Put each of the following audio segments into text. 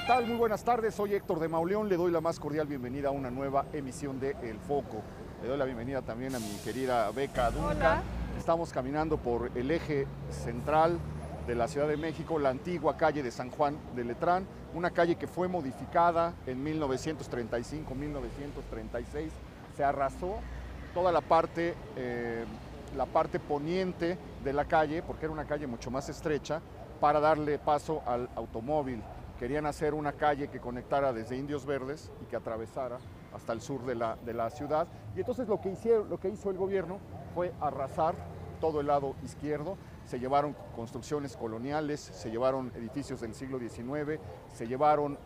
tal? Muy buenas tardes, soy Héctor de Mauleón, le doy la más cordial bienvenida a una nueva emisión de El Foco. Le doy la bienvenida también a mi querida Beca Duncan. Hola. Estamos caminando por el eje central de la Ciudad de México, la antigua calle de San Juan de Letrán, una calle que fue modificada en 1935-1936, se arrasó toda la parte poniente de la calle, porque era una calle mucho más estrecha, para darle paso al automóvil. Querían hacer una calle que conectara desde Indios Verdes y que atravesara hasta el sur de la ciudad. Y entonces lo que hizo el gobierno fue arrasar todo el lado izquierdo. Se llevaron construcciones coloniales, se llevaron edificios del siglo XIX, se llevaron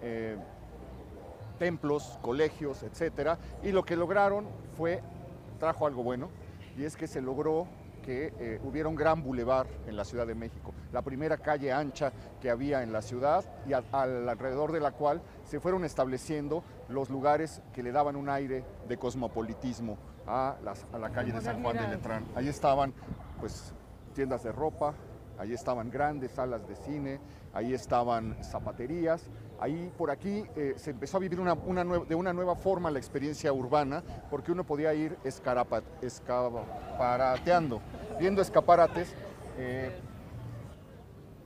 templos, colegios, etcétera. Y lo que lograron trajo algo bueno, y es que se logró que hubiera un gran bulevar en la Ciudad de México, la primera calle ancha que había en la ciudad y alrededor de la cual se fueron estableciendo los lugares que le daban un aire de cosmopolitismo a la calle de San Juan de Letrán. Ahí estaban pues tiendas de ropa, ahí estaban grandes salas de cine, ahí estaban zapaterías. Ahí por aquí se empezó a vivir de una nueva forma la experiencia urbana, porque uno podía ir escaparateando, viendo escaparates,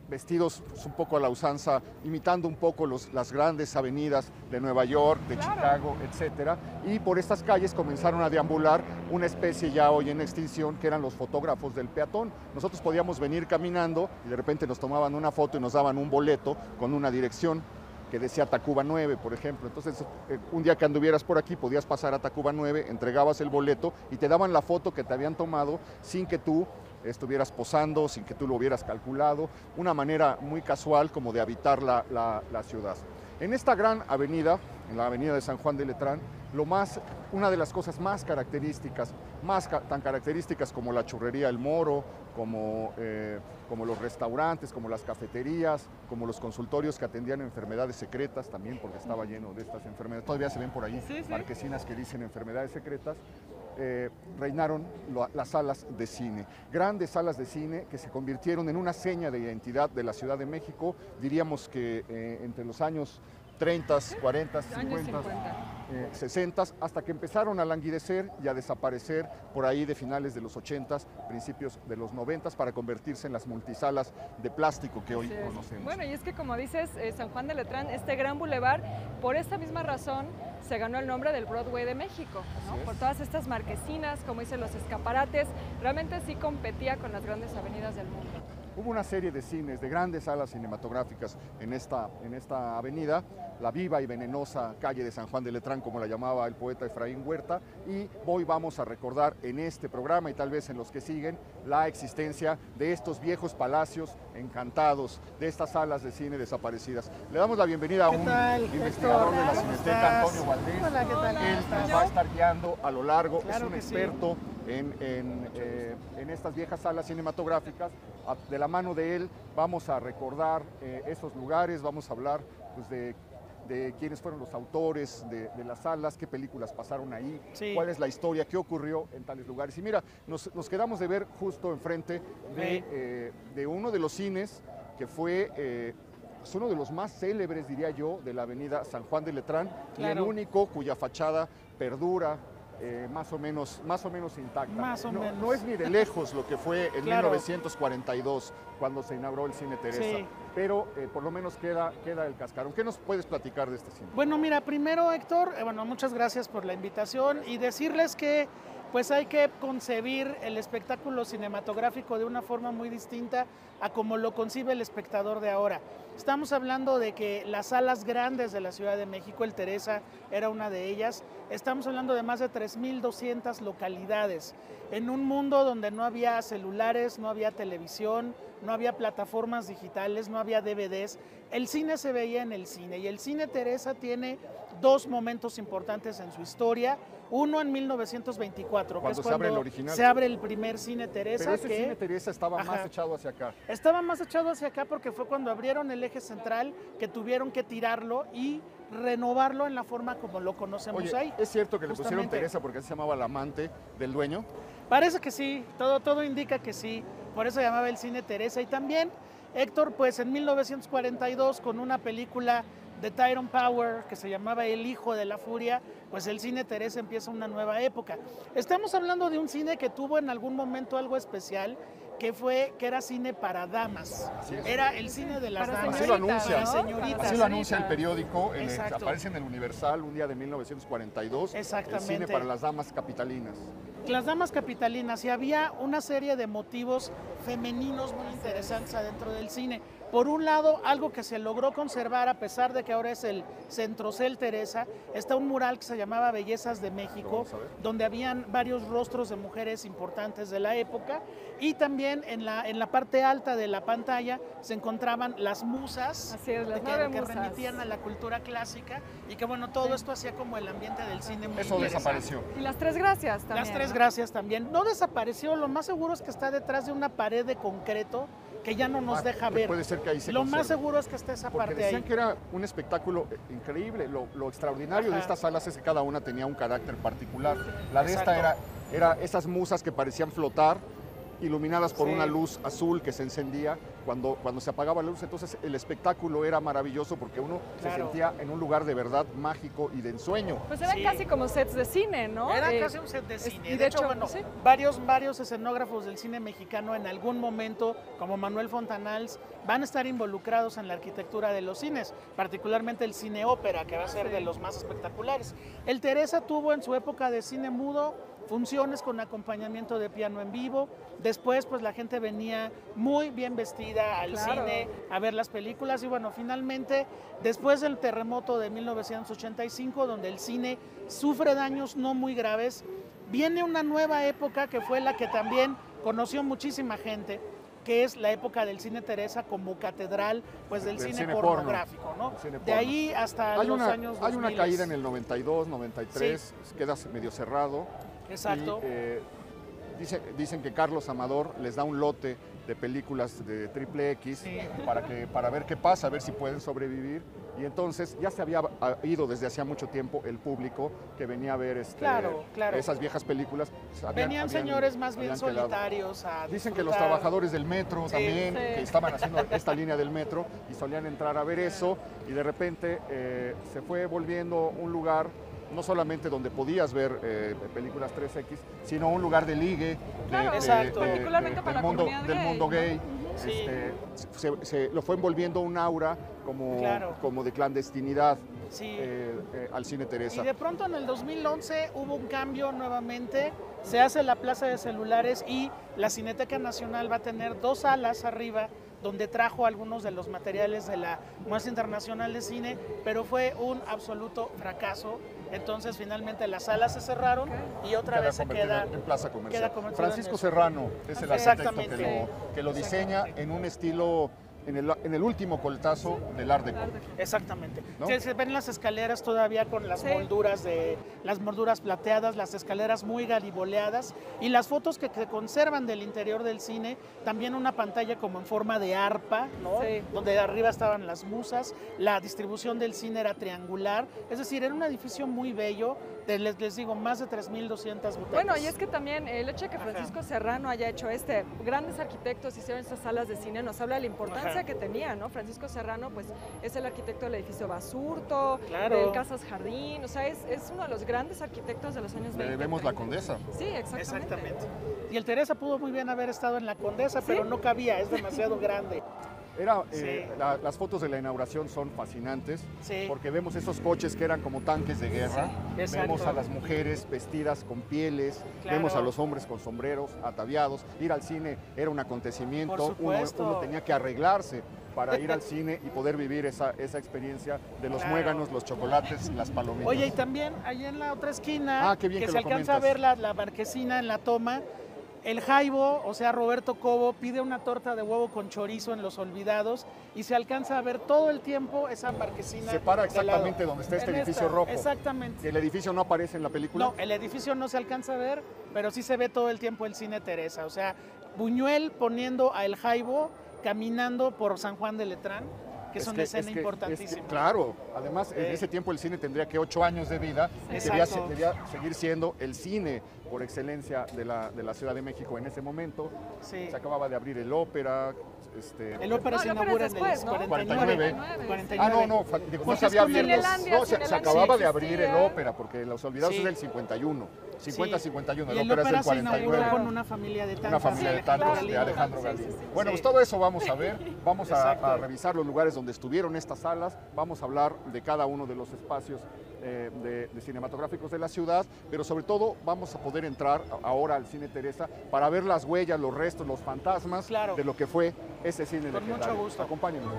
vestidos un poco a la usanza, imitando un poco las grandes avenidas de Nueva York, de Chicago, etcétera. Y por estas calles comenzaron a deambular una especie ya hoy en extinción, que eran los fotógrafos del peatón. Nosotros podíamos venir caminando y de repente nos tomaban una foto y nos daban un boleto con una dirección que decía Tacuba 9, por ejemplo. Entonces, un día que anduvieras por aquí, podías pasar a Tacuba 9, entregabas el boleto y te daban la foto que te habían tomado sin que tú estuvieras posando, sin que tú lo hubieras calculado. Una manera muy casual como de habitar la ciudad. En esta gran avenida, en la avenida de San Juan de Letrán, una de las cosas más características, tan características como la churrería El Moro, como los restaurantes, como las cafeterías, como los consultorios que atendían enfermedades secretas también, porque estaba lleno de estas enfermedades. Todavía se ven por ahí marquesinas que dicen enfermedades secretas. Reinaron las salas de cine, grandes salas de cine que se convirtieron en una seña de identidad de la Ciudad de México. Diríamos que entre los años 30, 40, 50, 60, hasta que empezaron a languidecer y a desaparecer por ahí de finales de los 80, principios de los 90, para convertirse en las multisalas de plástico que hoy conocemos. Bueno, y es que como dices, San Juan de Letrán, este gran bulevar, por esta misma razón se ganó el nombre del Broadway de México, ¿no? Por todas estas marquesinas, como dicen, los escaparates, realmente sí competía con las grandes avenidas del mundo. Hubo una serie de cines, de grandes salas cinematográficas en esta avenida, la viva y venenosa calle de San Juan de Letrán, como la llamaba el poeta Efraín Huerta, y hoy vamos a recordar en este programa y tal vez en los que siguen la existencia de estos viejos palacios encantados, de estas salas de cine desaparecidas. Le damos la bienvenida a un investigador de la Cineteca, Antonio Valdés. Hola, ¿qué tal? Él nos va a estar guiando a lo largo, Claro, es un experto en estas viejas salas cinematográficas. De la mano de él vamos a recordar esos lugares, vamos a hablar pues, de quiénes fueron los autores de las salas, qué películas pasaron ahí, cuál es la historia, qué ocurrió en tales lugares. Y mira, nos quedamos de ver justo enfrente de uno de los cines que fue es uno de los más célebres, diría yo, de la avenida San Juan de Letrán, y el único cuya fachada perdura más o menos intacta. No es ni de lejos lo que fue en 1942, cuando se inauguró el Cine Teresa, pero por lo menos queda el cascarón. ¿Qué nos puedes platicar de este cine? Bueno, mira, primero, Héctor, muchas gracias por la invitación y decirles que pues hay que concebir el espectáculo cinematográfico de una forma muy distinta a como lo concibe el espectador de ahora. Estamos hablando de que las salas grandes de la Ciudad de México, el Teresa era una de ellas, estamos hablando de más de 3,200 localidades, en un mundo donde no había celulares, no había televisión, no había plataformas digitales, no había DVDs, el cine se veía en el cine, y el Cine Teresa tiene dos momentos importantes en su historia. Uno en 1924, cuando que es cuando se abre el primer Cine Teresa. Pero ese Cine Teresa estaba más echado hacia acá. Estaba más echado hacia acá porque fue cuando abrieron el eje central que tuvieron que tirarlo y renovarlo en la forma como lo conocemos. Oye, ahí. ¿Es cierto que le pusieron Teresa porque así se llamaba la amante del dueño? Parece que sí, todo indica que sí, por eso llamaba el Cine Teresa. Y también, Héctor, pues en 1942, con una película de Tyrone Power, que se llamaba El Hijo de la Furia, pues el cine Teresa empieza una nueva época. Estamos hablando de un cine que tuvo en algún momento algo especial, que era cine para damas. Era el cine de las damas. Así lo anuncia, para señoritas. Así lo anuncia el periódico, Exacto. aparece en el Universal un día de 1942. Exactamente. El cine para las damas capitalinas. Las damas capitalinas, y había una serie de motivos femeninos muy interesantes adentro del cine. Por un lado, algo que se logró conservar a pesar de que ahora es el Centrocel Teresa, está un mural que se llamaba Bellezas de México, donde habían varios rostros de mujeres importantes de la época, y también en la parte alta de la pantalla se encontraban las musas, Así es, las que 9 musas. remitían a la cultura clásica, y que bueno, todo esto hacía como el ambiente del cine muy Eso interesante. desapareció. Y las tres gracias también. Las tres ¿no? gracias también. No desapareció, lo más seguro es que está detrás de una pared de concreto que ya no nos deja ver. Puede ser que ahí se Lo conserve. más seguro es que esté esa Porque parte decían ahí. que era un espectáculo increíble. Lo extraordinario de Ajá. estas salas es que cada una tenía un carácter particular. La de Exacto. esta era esas musas que parecían flotar, iluminadas por Sí. una luz azul que se encendía cuando se apagaba la luz. Entonces el espectáculo era maravilloso porque uno se Claro. sentía en un lugar de verdad mágico y de ensueño. Pues eran Sí. casi como sets de cine, ¿no? Era casi un set de cine. y De hecho, bueno, sí. varios escenógrafos del cine mexicano en algún momento, como Manuel Fontanals, van a estar involucrados en la arquitectura de los cines, particularmente el cine ópera, que va a ser de los más espectaculares. El Teresa tuvo en su época de cine mudo funciones con acompañamiento de piano en vivo. Después, pues la gente venía muy bien vestida al Claro. cine a ver las películas, y bueno, finalmente, después del terremoto de 1985, donde el cine sufre daños no muy graves, viene una nueva época que fue la que también conoció muchísima gente, que es la época del cine Teresa como catedral, pues del cine pornográfico, ¿no? El cine De porno. ahí hasta Hay los una, años hay una 2000. caída en el 92, 93, queda medio cerrado. Exacto. Y, dicen que Carlos Amador les da un lote de películas de triple X Sí. para ver qué pasa, a ver si pueden sobrevivir. Y entonces ya se había ido desde hacía mucho tiempo el público que venía a ver Claro. esas viejas películas. Venían señores más bien habían quedado. solitarios a Dicen que los disfrutar. trabajadores del metro Sí, también, sí. que estaban haciendo esta línea del metro y solían entrar a ver eso, y de repente se fue volviendo un lugar no solamente donde podías ver películas 3X, sino un lugar de ligue, Claro, exacto. particularmente para la comunidad del gay, mundo ¿no? gay. Sí. Se lo fue envolviendo un aura Claro. como de clandestinidad Sí. al cine Teresa. Y de pronto en el 2011 hubo un cambio nuevamente, se hace la plaza de celulares y la Cineteca Nacional va a tener 2 salas arriba donde trajo algunos de los materiales de la Muestra Internacional de Cine, pero fue un absoluto fracaso. Entonces finalmente las salas se cerraron y otra vez se convertido queda en plaza comercial. queda convertido en Francisco eso. Serrano es el Así es. arquitecto Exactamente. que lo diseña en un estilo, en el último coletazo del Art Deco. Exactamente. ¿No? Se ven las escaleras todavía con las Sí. molduras plateadas, las escaleras muy gariboleadas, y las fotos que se conservan del interior del cine, también una pantalla como en forma de arpa, ¿no? Sí. Donde arriba estaban las musas, la distribución del cine era triangular, es decir, era un edificio muy bello, les digo, más de 3.200 butacas. Bueno, y es que también el hecho de que Francisco Serrano haya hecho grandes arquitectos hicieron estas salas de cine, nos habla de la importancia Ajá. que tenía, ¿no? Francisco Serrano, pues, es el arquitecto del edificio Basurto, Claro. del Casas Jardín, o sea, es uno de los grandes arquitectos de los años 20. Le debemos la Condesa. Sí, exactamente. Exactamente. Y el Teresa pudo muy bien haber estado en la Condesa, ¿Sí? pero no cabía, es demasiado grande. Sí. Las fotos de la inauguración son fascinantes, Sí. porque vemos esos coches que eran como tanques de guerra, Sí, exacto. vemos a las mujeres vestidas con pieles, Claro. vemos a los hombres con sombreros, ataviados. Ir al cine era un acontecimiento, Por supuesto. uno tenía que arreglarse para ir al cine y poder vivir esa experiencia de los Claro. muéganos, los chocolates y las palomitas. Oye, y también ahí en la otra esquina, qué bien que se lo alcanza a comentas. ver la marquesina en la toma, el Jaibo, o sea, Roberto Cobo, pide una torta de huevo con chorizo en Los Olvidados, y se alcanza a ver todo el tiempo esa marquesina. Se para de lado. exactamente donde está este En edificio esta, rojo. Exactamente. ¿El edificio no aparece en la película? No, el edificio no se alcanza a ver, pero sí se ve todo el tiempo el cine Teresa. O sea, Buñuel poniendo a El Jaibo caminando por San Juan de Letrán, que es una escena importantísima. Claro, además en ese tiempo el cine tendría que 8 años de vida y Exacto. debía seguir siendo el cine por excelencia de la Ciudad de México en ese momento. Sí. Se acababa de abrir el ópera, El ópera se inaugura en el después, ¿no? 49. 49. No, digo, no Porque se había es con abierto. Cinelandia, No, se Cinelandia acababa sí de abrir el existía. ópera, porque Los Olvidados Sí. es del 51. 50-51, Y el ópera es del se inauguró 49. con una familia de tantos. Una familia de tantos de Alejandro Sí, Galindo. sí, sí. Bueno, Sí. pues todo eso vamos a ver, vamos Exacto. a revisar los lugares donde estuvieron estas salas, vamos a hablar de cada uno de los espacios de cinematográficos de la ciudad, pero sobre todo vamos a poder entrar ahora al Cine Teresa para ver las huellas, los restos, los fantasmas Claro. de lo que fue ese cine Con legendario. mucho gusto. Acompáñenos.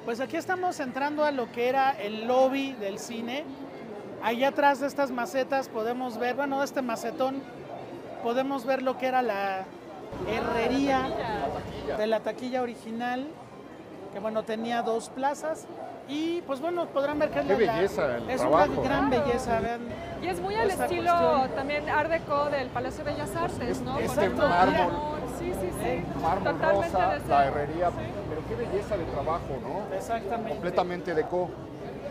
Pues aquí estamos entrando a lo que era el lobby del cine. Allá atrás de estas macetas podemos ver, bueno, este macetón, podemos ver lo que era la herrería de la taquilla original, que bueno, tenía 2 plazas. Y pues bueno, podrán ver que Qué belleza el es trabajo. una gran belleza, vean. Y es muy al Esta estilo cuestión. también Art Deco del Palacio de Bellas Artes, ¿no? este Con el mármol. Sí, sí, sí. Mármol Totalmente rosa, de ese- la herrería, Sí. pero qué belleza de trabajo, ¿no? Exactamente. Completamente deco.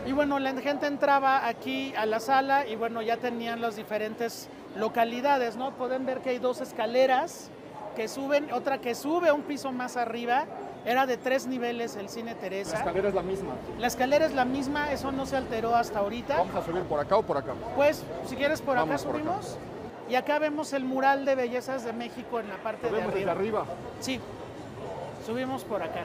Y bueno, la gente entraba aquí a la sala y bueno, ya tenían las diferentes localidades, ¿no? Pueden ver que hay 2 escaleras que suben, otra que sube un piso más arriba. Era de 3 niveles el Cine La Teresa. escalera es la misma. La escalera es la misma, eso no se alteró hasta ahorita. ¿Vamos a subir por acá o por acá? Pues, si quieres, por acá Vamos por acá. subimos. Y acá vemos el mural de Bellezas de México en la parte Lo de vemos desde arriba. arriba. Sí, subimos por acá.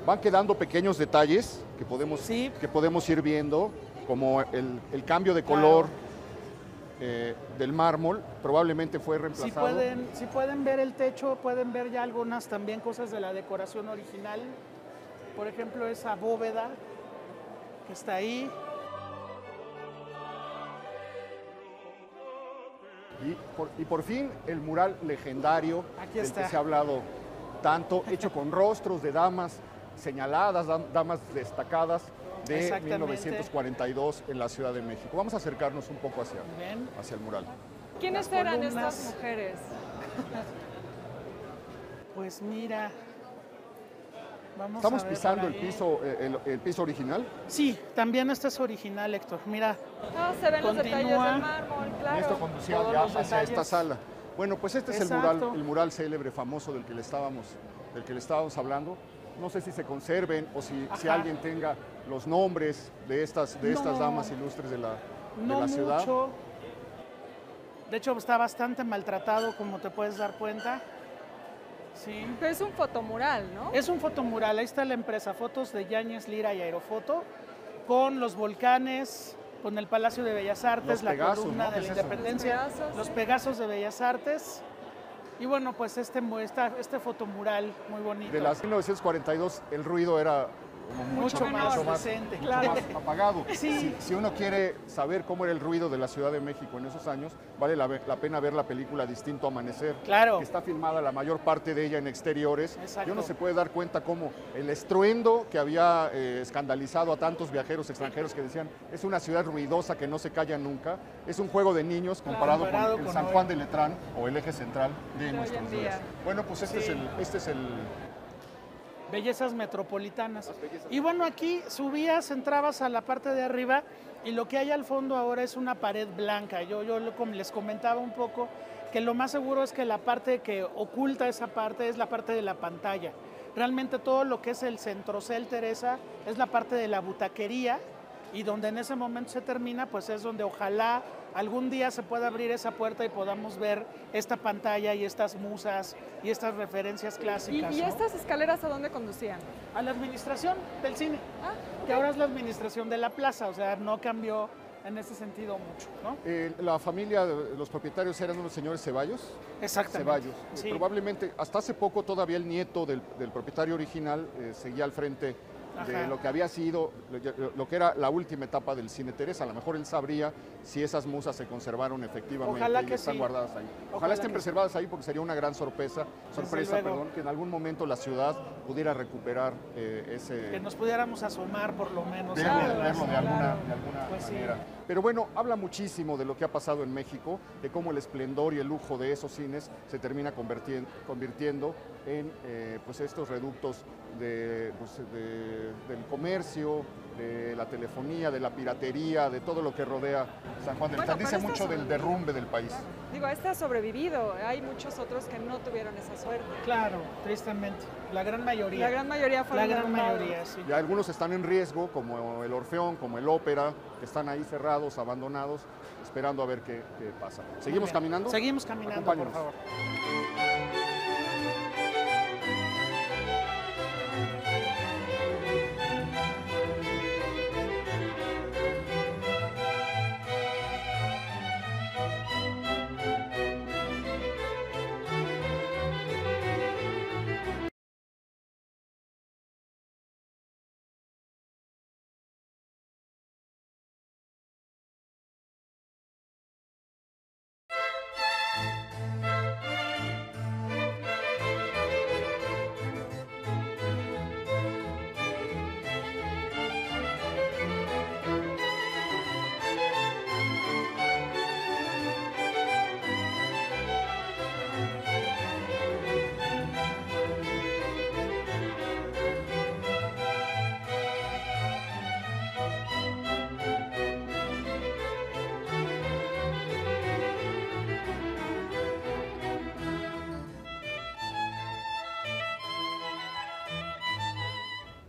Van quedando pequeños detalles que podemos, Sí. que podemos ir viendo, como el cambio de Claro. color del mármol, probablemente fue Si reemplazado. pueden ver el techo, pueden ver ya algunas también cosas de la decoración original. Por ejemplo, esa bóveda que está ahí. Y por fin el mural legendario Aquí del está. que se ha hablado tanto, hecho con rostros de damas señaladas, damas destacadas de Exactamente. 1942 en la Ciudad de México. Vamos a acercarnos un poco Ven. hacia el mural. ¿Quiénes Las eran columnas. estas mujeres? Pues mira, vamos Estamos a ver pisando por el ahí. piso, el piso original. Sí, también este es original, Héctor. Mira, No, se ven los detalles Continúa. del mármol, Y claro. esto conducía Todos ya los hacia detalles. esta sala. Bueno, pues este es Exacto. el mural célebre, famoso del que le estábamos hablando. No sé si se conserven o si Ajá. alguien tenga los nombres de estas No. damas ilustres de la no ciudad. mucho. De hecho, está bastante maltratado, como te puedes dar cuenta. Sí. Pero es un fotomural, ¿no? Es un fotomural, ahí está la empresa, fotos de Yáñez, Lira y Aerofoto, con los volcanes, con el Palacio de Bellas Artes, Los la Pegasos, columna ¿no? de ¿Qué la es eso? Independencia, Los Pegasos. los Pegasos de Bellas Artes. Y bueno, pues este fotomural muy bonito. De las 1942 el ruido era como Mucho más mucho decente, mucho claro. más apagado. Sí. Si uno quiere saber cómo era el ruido de la Ciudad de México en esos años, vale la pena ver la película Distinto Amanecer, Claro. que está filmada la mayor parte de ella en exteriores. Exacto. Y uno se puede dar cuenta cómo el estruendo que había escandalizado a tantos viajeros extranjeros que decían es una ciudad ruidosa que no se calla nunca, es un juego de niños comparado comparado con el con San hoy. Juan de Letrán o el eje central de hoy nuestros en día. días. Bueno, pues este Sí. es el Bellezas metropolitanas. Y bueno, aquí subías, entrabas a la parte de arriba y lo que hay al fondo ahora es una pared blanca. Yo les comentaba un poco que lo más seguro es que la parte que oculta esa parte es la parte de la pantalla. Realmente todo lo que es el Centrocel Teresa es la parte de la butaquería y donde en ese momento se termina, pues es donde ojalá algún día se pueda abrir esa puerta y podamos ver esta pantalla y estas musas y estas referencias clásicas. ¿Y ¿no? estas escaleras a dónde conducían? A la administración del cine, Ah, que ahora es la administración de la plaza, o sea, no cambió en ese sentido mucho, ¿no? La familia, los propietarios eran unos señores Ceballos. Exactamente. Ceballos. Sí. Probablemente hasta hace poco todavía el nieto del propietario original seguía al frente de lo que había sido, lo que era la última etapa del Cine Teresa. A lo mejor él sabría si esas musas se conservaron efectivamente Ojalá y que están sí. guardadas ahí. Ojalá estén preservadas ahí porque sería una gran sorpresa, que en algún momento la ciudad pudiera recuperar ese... Que nos pudiéramos asomar por lo menos. verlo de alguna Pues sí. manera. Pero bueno, habla muchísimo de lo que ha pasado en México, de cómo el esplendor y el lujo de esos cines se termina convirtiendo en pues estos reductos del comercio, de la telefonía, de la piratería, de todo lo que rodea San Juan del Letrán. Dice mucho del derrumbe del país. Digo, este ha sobrevivido, hay muchos otros que no tuvieron esa suerte. Claro, tristemente. La gran mayoría. La gran mayoría fueron La gran derrumbados. mayoría, sí. Y algunos están en riesgo, como el Orfeón, como el Ópera, que están ahí cerrados, abandonados, esperando a ver qué pasa. ¿Seguimos caminando? Seguimos caminando, por Acompáñenos. favor.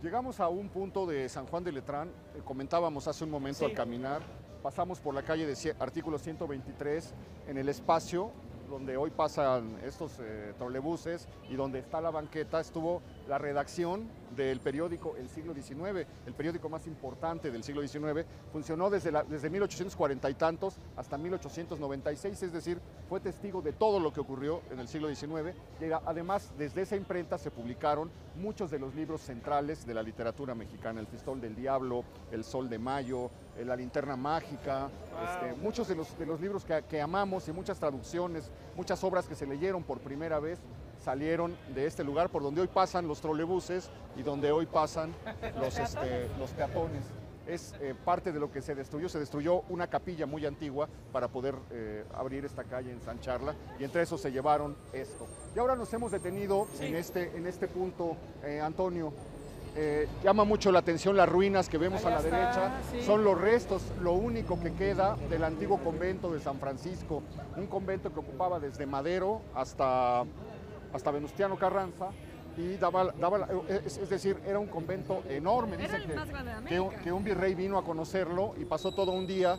Llegamos a un punto de San Juan de Letrán, comentábamos hace un momento Sí. al caminar, pasamos por la calle de artículo 123 en el espacio donde hoy pasan estos trolebuses y donde está la banqueta, estuvo la redacción del periódico El Siglo XIX, el periódico más importante del siglo XIX, funcionó desde 1840 y tantos hasta 1896, es decir, fue testigo de todo lo que ocurrió en el siglo XIX y además desde esa imprenta se publicaron muchos de los libros centrales de la literatura mexicana, El Pistol del Diablo, El Sol de Mayo, La Linterna Mágica, muchos de los libros que amamos y muchas traducciones, muchas obras que se leyeron por primera vez salieron de este lugar por donde hoy pasan los trolebuses y donde hoy pasan los peatones. Es parte de lo que se destruyó una capilla muy antigua para poder abrir esta calle, ensancharla, y entre eso se llevaron esto. Y ahora nos hemos detenido en este punto, Antonio. Llama mucho la atención las ruinas que vemos Allá a la está, derecha, sí. son los restos, lo único que queda del antiguo convento de San Francisco, un convento que ocupaba desde Madero hasta Venustiano Carranza y es decir, era un convento enorme. Era Dicen el más grande de América. que un virrey vino a conocerlo y pasó todo un día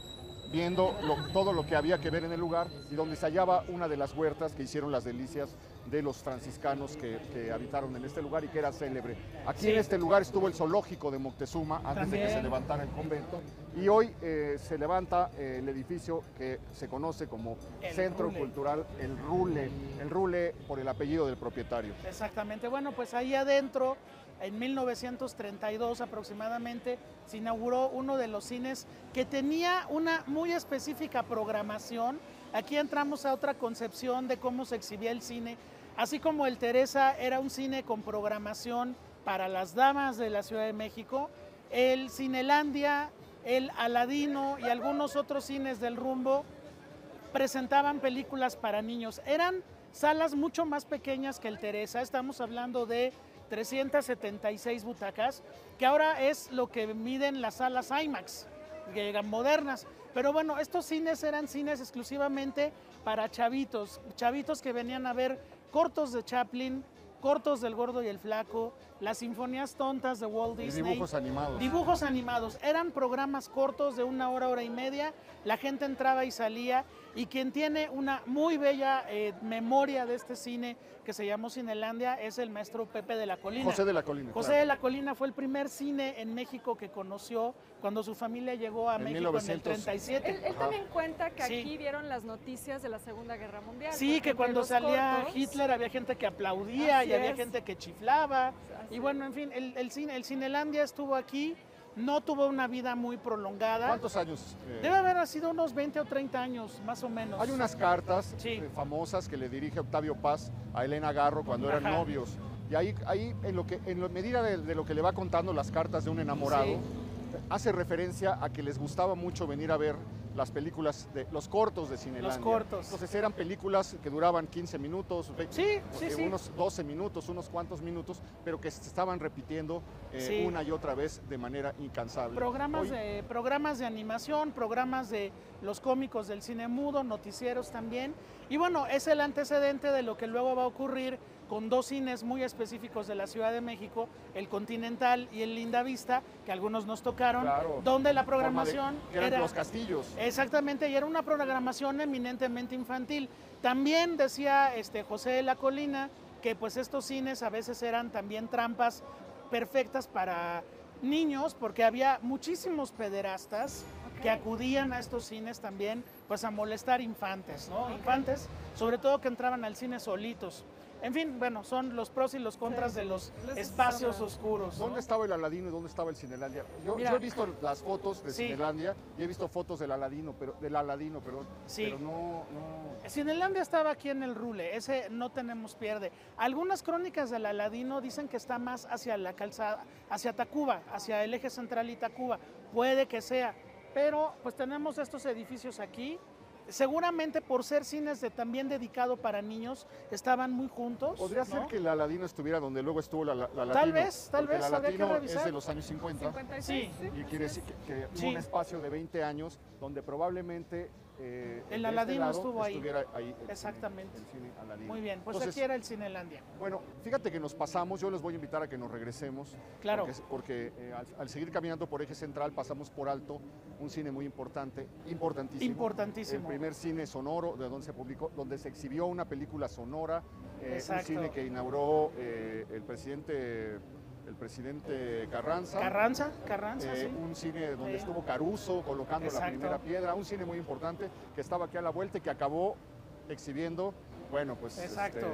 viendo todo lo que había que ver en el lugar y donde se hallaba una de las huertas que hicieron las delicias de los franciscanos que habitaron en este lugar y que era célebre. Aquí en este lugar estuvo el zoológico de Moctezuma antes de que se levantara el convento y hoy se levanta el edificio que se conoce como Centro Cultural El Rule por el apellido del propietario. Exactamente, bueno, pues ahí adentro, en 1932 aproximadamente, se inauguró uno de los cines que tenía una muy específica programación. Aquí entramos a otra concepción de cómo se exhibía el cine. Así como el Teresa era un cine con programación para las damas de la Ciudad de México, el Cinelandia, el Aladino y algunos otros cines del rumbo presentaban películas para niños. Eran salas mucho más pequeñas que el Teresa, estamos hablando de 376 butacas, que ahora es lo que miden las salas IMAX, que llegan modernas. Pero bueno, estos cines eran cines exclusivamente para chavitos que venían a ver cortos de Chaplin, cortos del Gordo y el Flaco, las sinfonías tontas de Walt Disney. Y dibujos animados. Dibujos animados. Eran programas cortos de 1 hora, hora y media. La gente entraba y salía. y quien tiene una muy bella memoria de este cine que se llamó Cinelandia es el maestro Pepe de la Colina. José de la Colina. José claro. de la Colina fue el primer cine en México que conoció cuando su familia llegó a En México 1900. en el 37. Él también cuenta que Sí. aquí vieron las noticias de la Segunda Guerra Mundial. Sí, que porque cuando los salía cortos- Hitler había gente que aplaudía Así y había es. gente que chiflaba. Así Y bueno, en fin, el Cinelandia estuvo aquí, no tuvo una vida muy prolongada. ¿Cuántos años? Debe haber sido unos 20 o 30 años, más o menos. Hay unas cartas Sí. famosas que le dirige Octavio Paz a Elena Garro cuando eran Ajá. novios. Y ahí en la medida de lo que le va contando las cartas de un enamorado, Sí. hace referencia a que les gustaba mucho venir a ver las películas, los cortos de Cinelandia. Los cortos. Entonces eran películas que duraban 15 minutos, Sí, sí, sí. unos 12 minutos, unos cuantos minutos, pero que se estaban repitiendo Sí. una y otra vez de manera incansable. Programas Hoy- de animación, programas de los cómicos del cine mudo, noticieros también. Y bueno, es el antecedente de lo que luego va a ocurrir con dos cines muy específicos de la Ciudad de México, el Continental y el Lindavista, que algunos nos tocaron, Claro. donde la forma de- programación que eran era... los castillos. Exactamente, y era una programación eminentemente infantil. También decía José de la Colina que pues estos cines a veces eran también trampas perfectas para niños, porque había muchísimos pederastas que acudían a estos cines también pues a molestar infantes, ¿no? Infantes, sobre todo que entraban al cine solitos. En fin, bueno, son los pros y los contras Sí, de los los espacios sobran. oscuros, ¿no? ¿Dónde estaba el Aladino y dónde estaba el Cinelandia? Yo Mira. he visto las fotos de Sí. Cinelandia y he visto fotos del Aladino, perdón, Sí. pero no. Cinelandia estaba aquí en el Rule, ese no tenemos pierde. Algunas crónicas del Aladino dicen que está más hacia la calzada, hacia Tacuba, hacia el eje central y Tacuba. Puede que sea, pero pues tenemos estos edificios aquí. Seguramente por ser cines también dedicado para niños, estaban muy juntos. Podría ¿no? ser que el Aladino estuviera donde luego estuvo la Latino. Tal vez, porque habría la que Latino es revisar. de los años 50. 56, Sí. Y quiere decir que hubo Sí. un espacio de 20 años donde probablemente El de este Aladino lado estuvo ahí. estuviera ahí el Exactamente. cine Aladino. Muy bien, pues Entonces, aquí era el Cinelandia. bueno, fíjate que nos pasamos, yo les voy a invitar a que nos regresemos. Claro. Porque al seguir caminando por Eje Central pasamos por alto un cine muy importante, importantísimo. Importantísimo. El primer cine sonoro de donde se publicó, donde se exhibió una película sonora, un Exacto. cine que inauguró el presidente Carranza. Carranza, sí. Un cine donde Sí. estuvo Caruso colocando la Exacto. primera piedra, un cine muy importante que estaba aquí a la vuelta y que acabó exhibiendo, bueno, pues Exacto.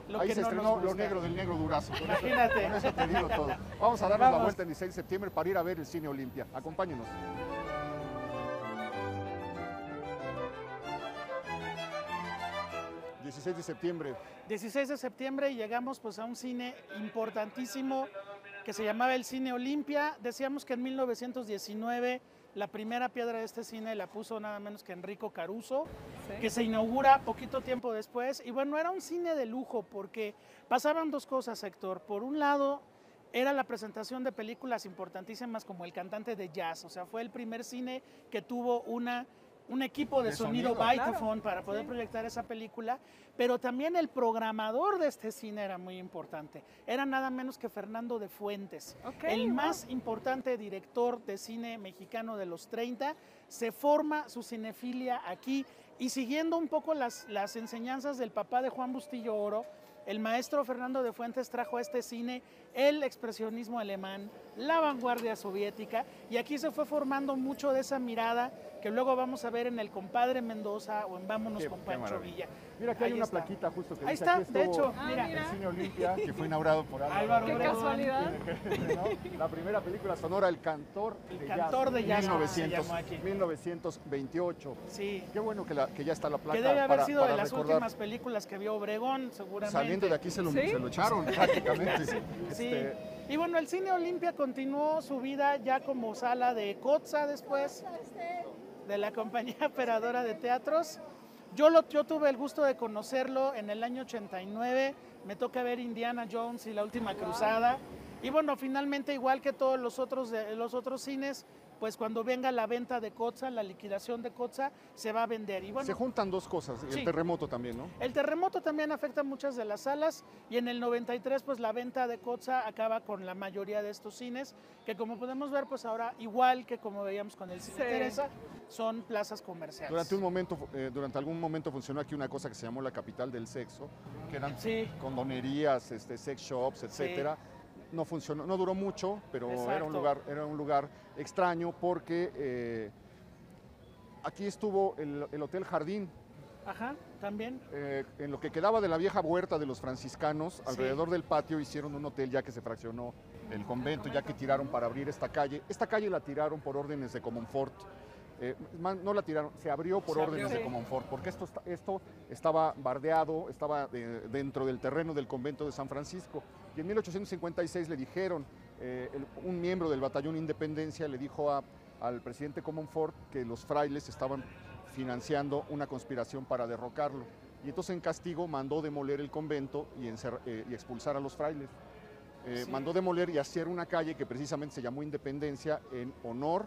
Lo ahí que se no estrenó nos Lo gusta. Negro del Negro Durazo. Con Imagínate. Con eso te digo todo. Vamos a darnos la Vamos. vuelta el 16 de septiembre para ir a ver el Cine Olimpia. Acompáñenos. ...16 de septiembre. 16 de septiembre y llegamos pues a un cine importantísimo que se llamaba el Cine Olimpia. Decíamos que en 1919 la primera piedra de este cine la puso nada menos que Enrico Caruso, Sí. que se inaugura poquito tiempo después. Y bueno, era un cine de lujo porque pasaban dos cosas, Héctor. Por un lado, era la presentación de películas importantísimas como El Cantante de Jazz. O sea, fue el primer cine que tuvo un equipo de De sonido sonido, Vitaphone para poder proyectar esa película, pero también el programador de este cine era muy importante. Era nada menos que Fernando de Fuentes, Ok, el wow. más importante director de cine mexicano de los 30. Se forma su cinefilia aquí y siguiendo un poco las enseñanzas del papá de Juan Bustillo Oro, el maestro Fernando de Fuentes trajo a este cine el expresionismo alemán, la vanguardia soviética, y aquí se fue formando mucho de esa mirada que luego vamos a ver en El Compadre Mendoza o en Vámonos Qué- con qué Pancho maravilla. Villa. Mira, aquí hay Ahí una está. plaquita justo que Ahí dice, está, aquí de estuvo hecho, Ah, mira. mira. el Cine Olimpia, que fue inaugurado por Álvaro Qué Obregón. casualidad. ¿no? La primera película sonora, El Cantor de Jazz. Cantor de Jazz, 1900, se llamó aquí. 1928. Sí, Qué bueno que ya está la placa que debe haber para, sido para de las recordar. últimas películas que vio Obregón, seguramente. Saliendo de aquí se lo, ¿Sí? se lo echaron prácticamente. Sí. Y bueno, el Cine Olimpia continuó su vida ya como sala de COTSA después, de la compañía operadora de teatros. Yo tuve el gusto de conocerlo en el año 89, me toca ver Indiana Jones y La Última Cruzada. Y bueno, finalmente, igual que todos los otros cines, pues cuando venga la venta de Cotza, la liquidación de Cotza, se va a vender. Y bueno, se juntan dos cosas, y sí, el terremoto también, ¿no? el terremoto también afecta muchas de las salas y en el 93 pues la venta de Cotza acaba con la mayoría de estos cines, que como podemos ver pues ahora igual que como veíamos con el Cine Teresa, son plazas comerciales. Durante algún momento funcionó aquí una cosa que se llamó la capital del sexo, que eran condonerías, sex shops, etcétera. No funcionó, no duró mucho, pero era un lugar extraño porque aquí estuvo el Hotel Jardín. Ajá, también. En lo que quedaba de la vieja huerta de los franciscanos, alrededor del patio hicieron un hotel ya que se fraccionó el convento, ya que tiraron para abrir esta calle. Esta calle la tiraron por órdenes de Comonfort. No la tiraron, se abrió por órdenes de Comonfort, porque esto estaba bardeado, estaba dentro del terreno del convento de San Francisco. Y en 1856 le dijeron, un miembro del batallón Independencia le dijo al presidente Comonfort que los frailes estaban financiando una conspiración para derrocarlo. Y entonces en castigo mandó demoler el convento y expulsar a los frailes. Mandó demoler y hacer una calle que precisamente se llamó Independencia en honor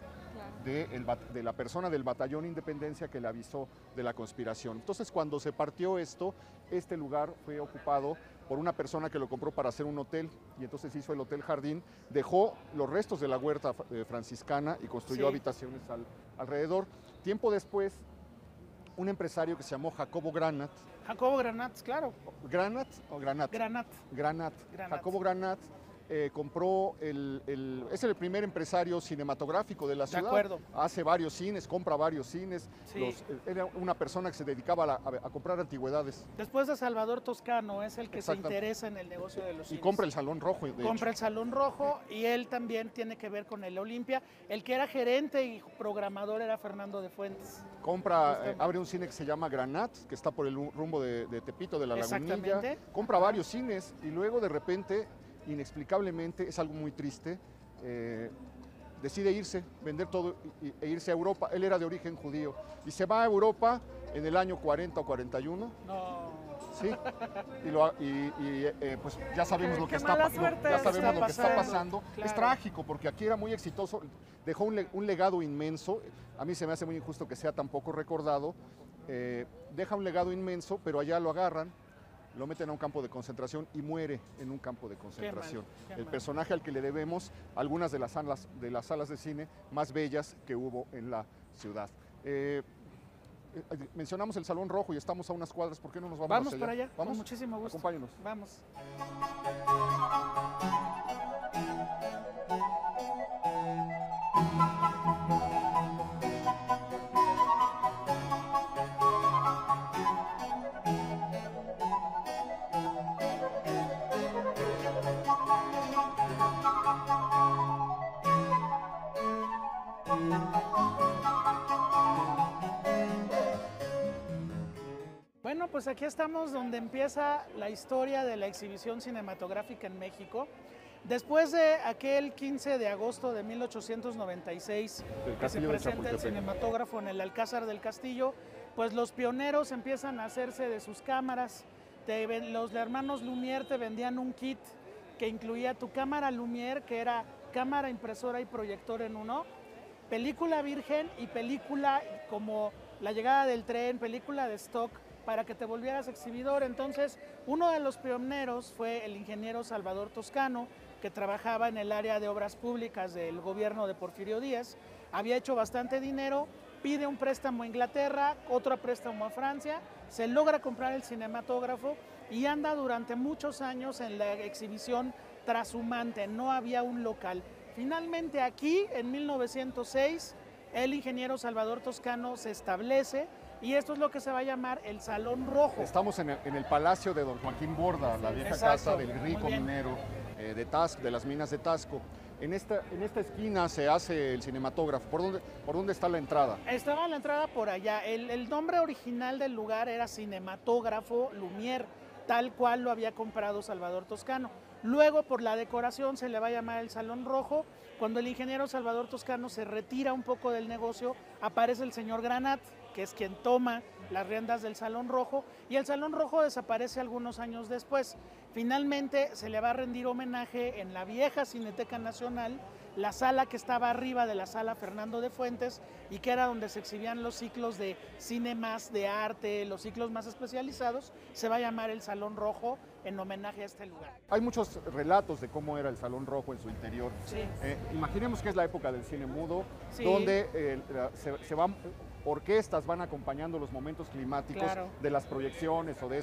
de la persona del batallón Independencia que le avisó de la conspiración. Entonces cuando se partió esto, este lugar fue ocupado por una persona que lo compró para hacer un hotel y entonces hizo el Hotel Jardín, dejó los restos de la huerta franciscana y construyó habitaciones alrededor. Tiempo después, un empresario que se llamó Jacobo Granat. Jacobo Granat, claro. ¿Granat o Granat? Granat. Jacobo Granat compró es el primer empresario cinematográfico de la ciudad. De acuerdo. Hace varios cines, compra varios cines. Sí. Era una persona que se dedicaba a comprar antigüedades. Después de Salvador Toscano, es el que se interesa en el negocio de los cines. Y compra el Salón Rojo. Compra el Salón Rojo y él también tiene que ver con el Olimpia. El que era gerente y programador era Fernando de Fuentes. Abre un cine que se llama Granat, que está por el rumbo de Tepito, de la Lagunilla. Compra varios cines y luego de repente, inexplicablemente, es algo muy triste, decide vender todo e irse a Europa. Él era de origen judío y se va a Europa en el año 40 o 41. No. Sí, pues ya sabemos lo que está pasando. Claro. Es trágico porque aquí era muy exitoso, dejó un legado inmenso. A mí se me hace muy injusto que sea tan poco recordado. Deja un legado inmenso, pero allá lo agarran, lo meten a un campo de concentración y muere en un campo de concentración. Qué mal. Personaje al que le debemos algunas de las salas de cine más bellas que hubo en la ciudad. Mencionamos el Salón Rojo y estamos a unas cuadras, ¿por qué no nos vamos Vamos hacia para allá? ¿Vamos? Con muchísimo gusto. Acompáñenos. Vamos. Bueno, pues aquí estamos donde empieza la historia de la exhibición cinematográfica en México. Después de aquel 15 de agosto de 1896, que se presenta el cinematógrafo en el Alcázar del Castillo, pues los pioneros empiezan a hacerse de sus cámaras. Los hermanos Lumière te vendían un kit que incluía tu cámara Lumière, que era cámara, impresora y proyector en uno, película virgen y película como La llegada del tren, película de stock, para que te volvieras exhibidor. Entonces, uno de los pioneros fue el ingeniero Salvador Toscano, que trabajaba en el área de obras públicas del gobierno de Porfirio Díaz. Había hecho bastante dinero, pide un préstamo a Inglaterra, otro préstamo a Francia, se logra comprar el cinematógrafo y anda durante muchos años en la exhibición trashumante, no había un local. Finalmente aquí, en 1906, el ingeniero Salvador Toscano se establece y esto es lo que se va a llamar el Salón Rojo. Estamos en el palacio de don Joaquín Borda, la vieja casa del rico minero de las minas de Tasco. En esta esquina se hace el cinematógrafo. ¿Por dónde está la entrada? Estaba la entrada por allá. El nombre original del lugar era Cinematógrafo Lumière, tal cual lo había comprado Salvador Toscano. Luego, por la decoración, se le va a llamar el Salón Rojo. Cuando el ingeniero Salvador Toscano se retira un poco del negocio, aparece el señor Granat, que es quien toma las riendas del Salón Rojo, y el Salón Rojo desaparece algunos años después. Finalmente se le va a rendir homenaje en la vieja Cineteca Nacional la sala que estaba arriba de la sala Fernando de Fuentes y que era donde se exhibían los ciclos de cine más de arte, los ciclos más especializados, se va a llamar el Salón Rojo en homenaje a este lugar. Hay muchos relatos de cómo era el Salón Rojo en su interior. Sí. Imaginemos que es la época del cine mudo, Sí. donde se van, orquestas van acompañando los momentos climáticos Claro. de las proyecciones o de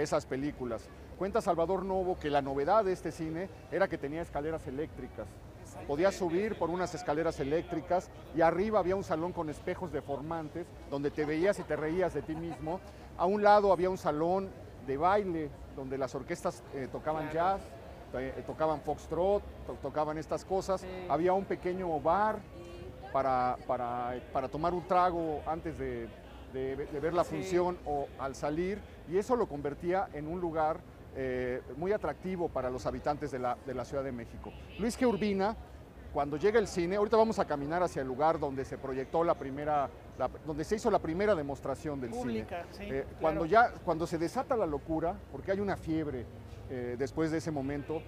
esas películas. Cuenta Salvador Novo que la novedad de este cine era que tenía escaleras eléctricas. Podías subir por unas escaleras eléctricas y arriba había un salón con espejos deformantes donde te veías y te reías de ti mismo. A un lado había un salón de baile donde las orquestas tocaban Claro. jazz, tocaban foxtrot, tocaban estas cosas. Sí. Había un pequeño bar para tomar un trago antes de ver la Sí. función o al salir, y eso lo convertía en un lugar muy atractivo para los habitantes de la Ciudad de México. Luis G. Urbina, cuando llega el cine, ahorita vamos a caminar hacia el lugar donde se proyectó donde se hizo la primera demostración del Pública, cine. sí, claro. Cuando se desata la locura, porque hay una fiebre después de ese momento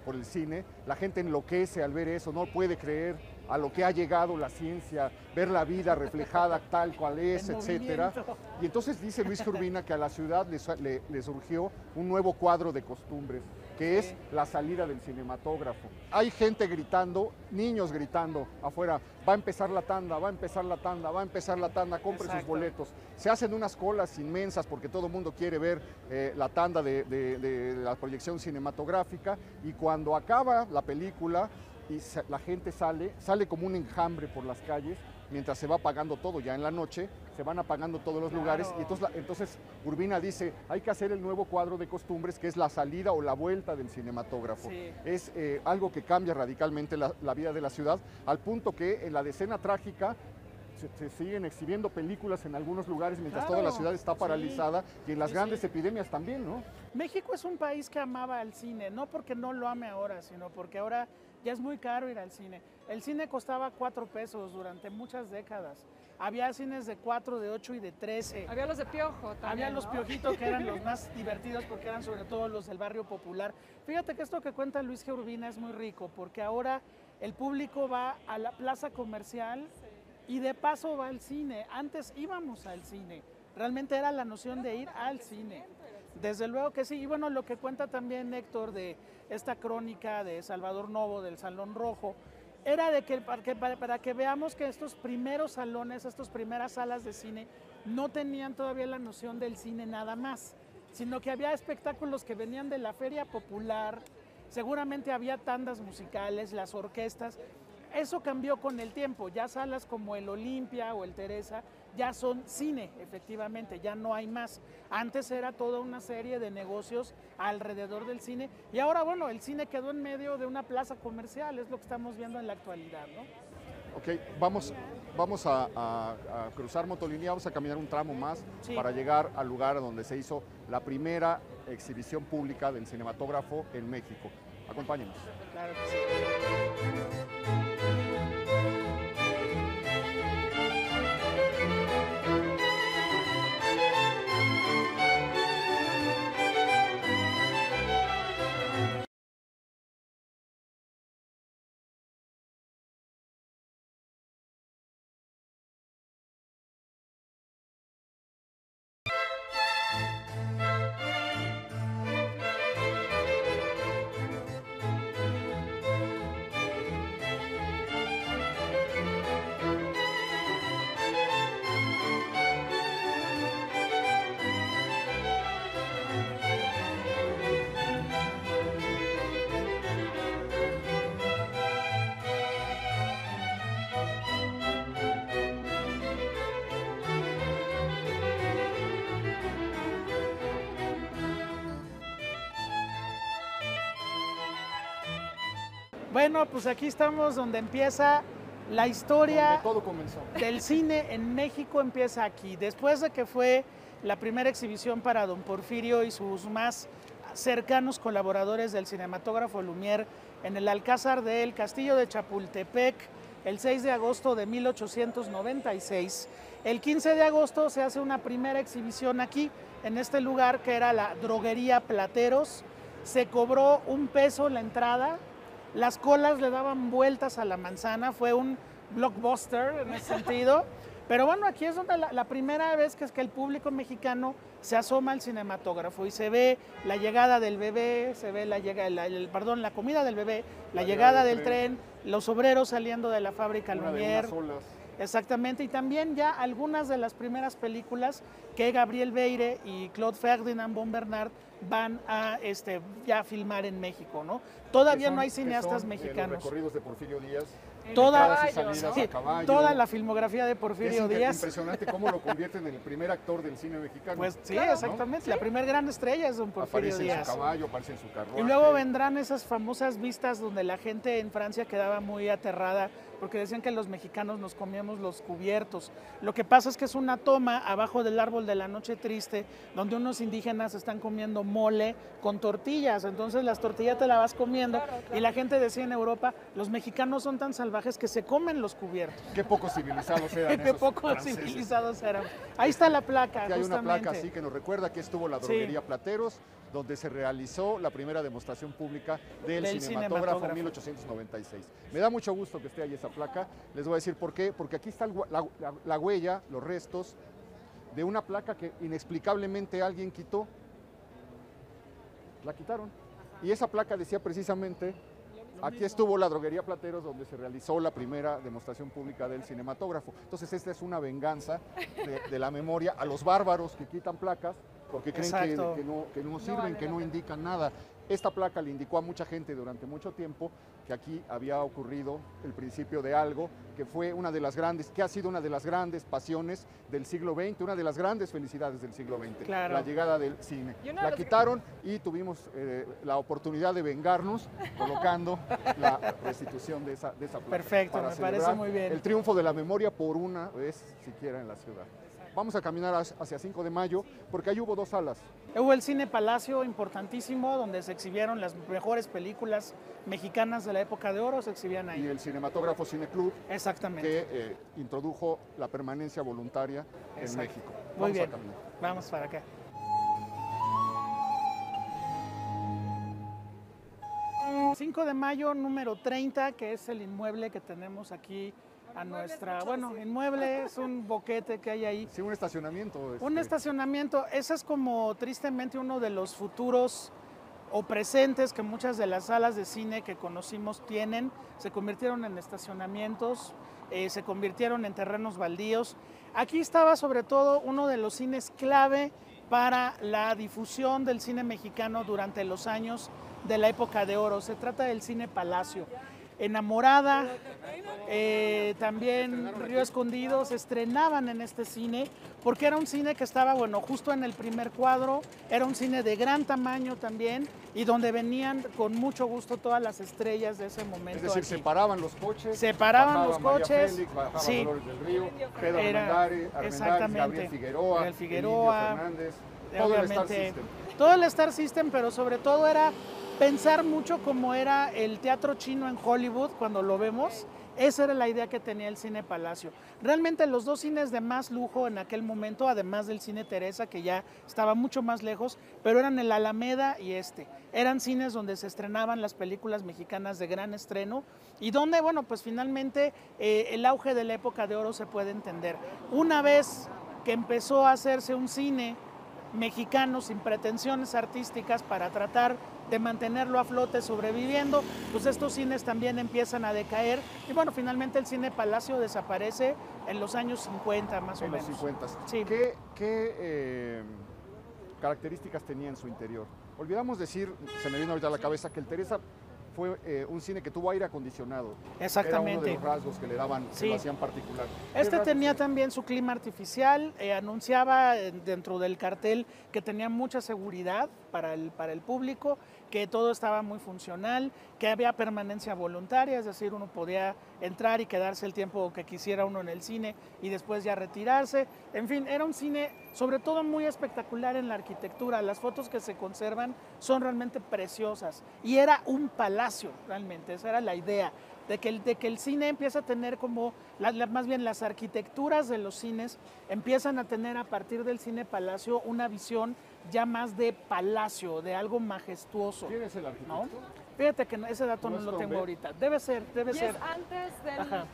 por el cine, la gente enloquece al ver eso, no puede creer a lo que ha llegado la ciencia, ver la vida reflejada tal cual es, En etcétera. movimiento. Y entonces dice Luis G. Urbina que a la ciudad le surgió un nuevo cuadro de costumbres, que Sí. es la salida del cinematógrafo. Hay gente gritando, niños gritando afuera, va a empezar la tanda, va a empezar la tanda, va a empezar la tanda, compre sus Exacto. boletos. Se hacen unas colas inmensas porque todo el mundo quiere ver la tanda de la proyección cinematográfica, y cuando acaba la película y la gente sale como un enjambre por las calles mientras se va apagando todo. Ya en la noche se van apagando todos los lugares, y entonces Urbina dice, hay que hacer el nuevo cuadro de costumbres, que es la salida o la vuelta del cinematógrafo. Sí. Es algo que cambia radicalmente la vida de la ciudad, al punto que en la decena trágica se siguen exhibiendo películas en algunos lugares mientras Claro, toda la ciudad está sí. paralizada, y en las Sí, grandes sí. epidemias también, ¿no? México es un país que amaba el cine, no porque no lo ame ahora, sino porque ahora ya es muy caro ir al cine. El cine costaba 4 pesos durante muchas décadas. Había cines de 4, de 8 y de 13. Había los de Piojo también, Había los ¿no? piojitos que eran los más divertidos porque eran sobre todo los del barrio popular. Fíjate que esto que cuenta Luis G. Urbina es muy rico, porque ahora el público va a la plaza comercial y de paso va al cine. Antes íbamos al cine, realmente era la noción de ir al cine. Desde luego que sí, y bueno, lo que cuenta también Héctor de esta crónica de Salvador Novo del Salón Rojo, era de que para que veamos que estos primeros salones, estas primeras salas de cine, no tenían todavía la noción del cine nada más, sino que había espectáculos que venían de la feria popular, seguramente había tandas musicales, las orquestas. Eso cambió con el tiempo, ya salas como el Olimpia o el Teresa ya son cine, efectivamente, ya no hay más. Antes era toda una serie de negocios alrededor del cine, y ahora, bueno, el cine quedó en medio de una plaza comercial, es lo que estamos viendo en la actualidad, ¿no? Ok, vamos a cruzar Motolínea, vamos a caminar un tramo más Sí. para llegar al lugar donde se hizo la primera exhibición pública del cinematógrafo en México. Acompáñenos. Claro que sí. Bueno, pues aquí estamos donde empieza la historia Donde todo comenzó. del cine en México, empieza aquí. Después de que fue la primera exhibición para don Porfirio y sus más cercanos colaboradores del cinematógrafo Lumière en el Alcázar del Castillo de Chapultepec, el 6 de agosto de 1896. El 15 de agosto se hace una primera exhibición aquí, en este lugar que era la Droguería Plateros. Se cobró $1 la entrada las colas le daban vueltas a la manzana, fue un blockbuster en ese sentido. Pero bueno, aquí es donde la primera vez que es que el público mexicano se asoma al cinematógrafo y se ve la llegada del bebé, se ve la comida del bebé, la llegada del tren, los obreros saliendo de la fábrica Lumière. Exactamente, y también ya algunas de las primeras películas que Gabriel Beire y Claude Ferdinand Bonnebernard van a ya filmar en México, ¿no? Todavía no hay cineastas mexicanos. Los recorridos de Porfirio Díaz. Toda la filmografía de Porfirio Díaz. Es impresionante cómo lo convierten en el primer actor del cine mexicano. Pues sí, claro, exactamente. ¿No? La primera gran estrella es don Porfirio Díaz. Aparece en su caballo, aparece en su carruaje. Y luego vendrán esas famosas vistas donde la gente en Francia quedaba muy aterrada porque decían que los mexicanos nos comíamos los cubiertos. Lo que pasa es que es una toma abajo del árbol de la noche triste donde unos indígenas están comiendo mole con tortillas. Entonces las tortillas te las vas comiendo y la gente decía en Europa, los mexicanos son tan salvajes que se comen los cubiertos. Qué poco civilizados eran. Qué poco civilizados eran. Ahí está la placa. Hay una placa así que nos recuerda que estuvo la droguería Plateros, donde se realizó la primera demostración pública del cinematógrafo en 1896. Me da mucho gusto que esté ahí esa placa. Les voy a decir por qué. Porque aquí está la huella, los restos de una placa que inexplicablemente alguien quitó. La quitaron. Y esa placa decía precisamente: aquí estuvo la droguería Plateros, donde se realizó la primera demostración pública del cinematógrafo. Entonces esta es una venganza de la memoria a los bárbaros que quitan placas porque creen que no sirven, que no indican nada. Esta placa le indicó a mucha gente durante mucho tiempo que aquí había ocurrido el principio de algo que fue una de las grandes, que ha sido una de las grandes pasiones del siglo XX, una de las grandes felicidades del siglo XX, claro. La llegada del cine. La quitaron y tuvimos la oportunidad de vengarnos colocando la restitución de esa placa. Perfecto, me parece muy bien. El triunfo de la memoria por una vez siquiera en la ciudad. Vamos a caminar hacia 5 de mayo porque ahí hubo 2 salas. Hubo el Cine Palacio, importantísimo, donde se exhibieron las mejores películas mexicanas de la época de oro, se exhibían ahí. Y el Cinematógrafo Cine Club, exactamente, que introdujo la permanencia voluntaria en México. Muy bien, vamos para acá. El 5 de mayo, número 30, que es el inmueble que tenemos aquí a nuestra, inmueble es un boquete que hay ahí. Sí, un estacionamiento. Un estacionamiento, ese es como tristemente uno de los futuros o presentes que muchas de las salas de cine que conocimos tienen, se convirtieron en estacionamientos, se convirtieron en terrenos baldíos. Aquí estaba sobre todo uno de los cines clave para la difusión del cine mexicano durante los años de la época de oro. Se trata del Cine Palacio. Enamorada, también Río Escondido se estrenaban en este cine porque era un cine que estaba, justo en el primer cuadro, era un cine de gran tamaño también y donde venían con mucho gusto todas las estrellas de ese momento. Es decir, aquí. Separaban los coches. Separaban los coches. Félix, bajaba sí. Dolores del Río, Pedro Armendáriz, Gabriel Figueroa, Fernández, todo el Star System. Todo el Star System, pero sobre todo era pensar mucho como era el teatro chino en Hollywood cuando lo vemos. Esa era la idea que tenía el Cine Palacio. Realmente los 2 cines de más lujo en aquel momento, además del Cine Teresa, que ya estaba mucho más lejos, pero eran el Alameda y eran cines donde se estrenaban las películas mexicanas de gran estreno y donde, pues finalmente el auge de la época de oro se puede entender. Una vez que empezó a hacerse un cine mexicano sin pretensiones artísticas para tratar de mantenerlo a flote sobreviviendo, pues estos cines también empiezan a decaer y finalmente el Cine Palacio desaparece en los años 50 más o menos. En los 50. Sí. ¿Qué características tenía en su interior? Olvidamos decir, se me vino ahorita a la cabeza, que el Teresa fue un cine que tuvo aire acondicionado. Exactamente. Era uno de los rasgos que le daban, que lo hacían particular. Tenía también su clima artificial, anunciaba dentro del cartel que tenía mucha seguridad para el público, que todo estaba muy funcional, que había permanencia voluntaria, es decir, uno podía entrar y quedarse el tiempo que quisiera uno en el cine y después ya retirarse. En fin, era un cine sobre todo muy espectacular en la arquitectura. Las fotos que se conservan son realmente preciosas y era un palacio realmente, esa era la idea. De que el cine empieza a tener como, más bien las arquitecturas de los cines empiezan a tener a partir del Cine Palacio una visión ya más de palacio, de algo majestuoso. ¿Quién es el arquitecto? Fíjate que ese dato no ¿No es lo con tengo B? ahorita. Debe ser. Y es antes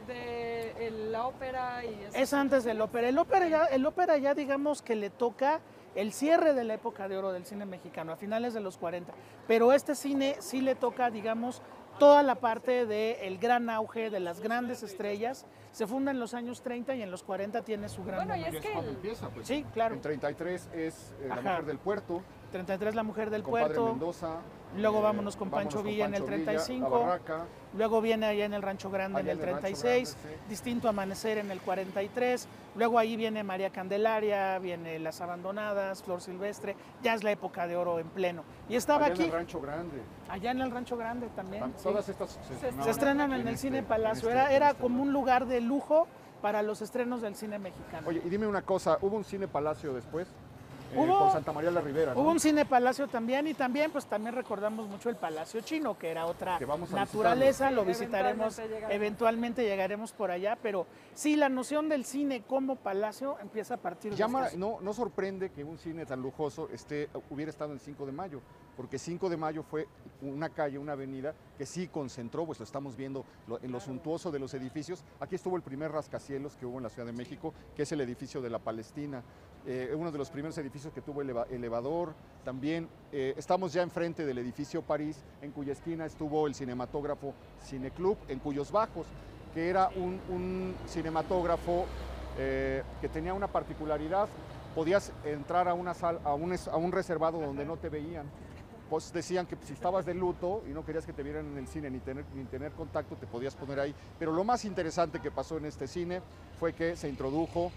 de la ópera y eso. Es antes del ópera. El ópera ya digamos que le toca el cierre de la época de oro del cine mexicano, a finales de los 40. Pero este cine sí le toca, digamos, toda la parte del gran auge, de las grandes estrellas. Se funda en los años 30 y en los 40 tiene su gran Bueno, y momento. es que cuando empieza, pues. Sí, claro. En 33 es La Ajá. Mujer del Puerto, 33 La Mujer del Compadre Puerto. Mendoza. Luego vámonos con Pancho Villa en el Pancho Villa, 35. La Barraca. Luego viene allá en el Rancho Grande Allá en el en el Rancho 36, Grande, sí. Distinto Amanecer en el 43, luego ahí viene María Candelaria, viene Las Abandonadas, Flor Silvestre, ya es la época de oro en pleno. Y estaba Allá aquí, en el Rancho Grande. allá en el Rancho Grande también. sí. Todas estas Se estrenan en el Cine Palacio, era como un lugar de lujo para los estrenos del cine mexicano. Oye, y dime una cosa, ¿hubo un Cine Palacio después? Hubo- Por Santa María la Ribera, ¿no? Hubo un Cine Palacio también y también recordamos mucho el Palacio Chino, que era otra Que vamos a naturaleza, visitarlo. lo visitaremos, Eventualmente eventualmente llegaremos por allá, pero sí, la noción del cine como palacio empieza a partir de estos. No sorprende que un cine tan lujoso hubiera estado en 5 de mayo, porque 5 de mayo fue una calle, una avenida que sí concentró, pues lo estamos viendo en lo suntuoso de los edificios. Aquí estuvo el primer rascacielos que hubo en la Ciudad de México, que es el edificio de la Palestina. Uno de los primeros edificios que tuvo elevador. También estamos ya enfrente del edificio París, en cuya esquina estuvo el cinematógrafo Cineclub, en cuyos bajos, que era un cinematógrafo que tenía una particularidad. Podías entrar a una sala, a un reservado donde no te veían. Pues decían que si estabas de luto y no querías que te vieran en el cine ni tener contacto, te podías poner ahí. Pero lo más interesante que pasó en este cine fue que se introdujo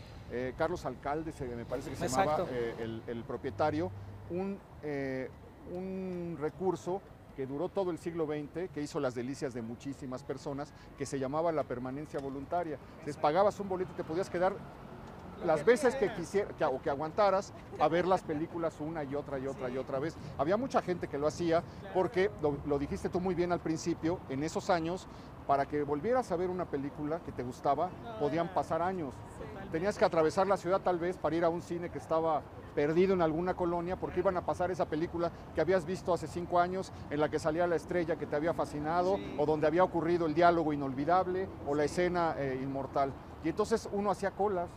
Carlos Alcalde, me parece que se Exacto. llamaba el propietario, un recurso que duró todo el siglo XX, que hizo las delicias de muchísimas personas, que se llamaba la permanencia voluntaria. Les pagabas un boleto y te podías quedar las veces que quisieras o que aguantaras a ver las películas una y otra y otra y otra vez. Había mucha gente que lo hacía porque, lo dijiste tú muy bien al principio, en esos años, para que volvieras a ver una película que te gustaba, podían pasar años. Tenías que atravesar la ciudad tal vez para ir a un cine que estaba perdido en alguna colonia, porque iban a pasar esa película que habías visto hace 5 años, en la que salía la estrella que te había fascinado, o donde había ocurrido el diálogo inolvidable, o la escena inmortal. Y entonces uno hacía colas.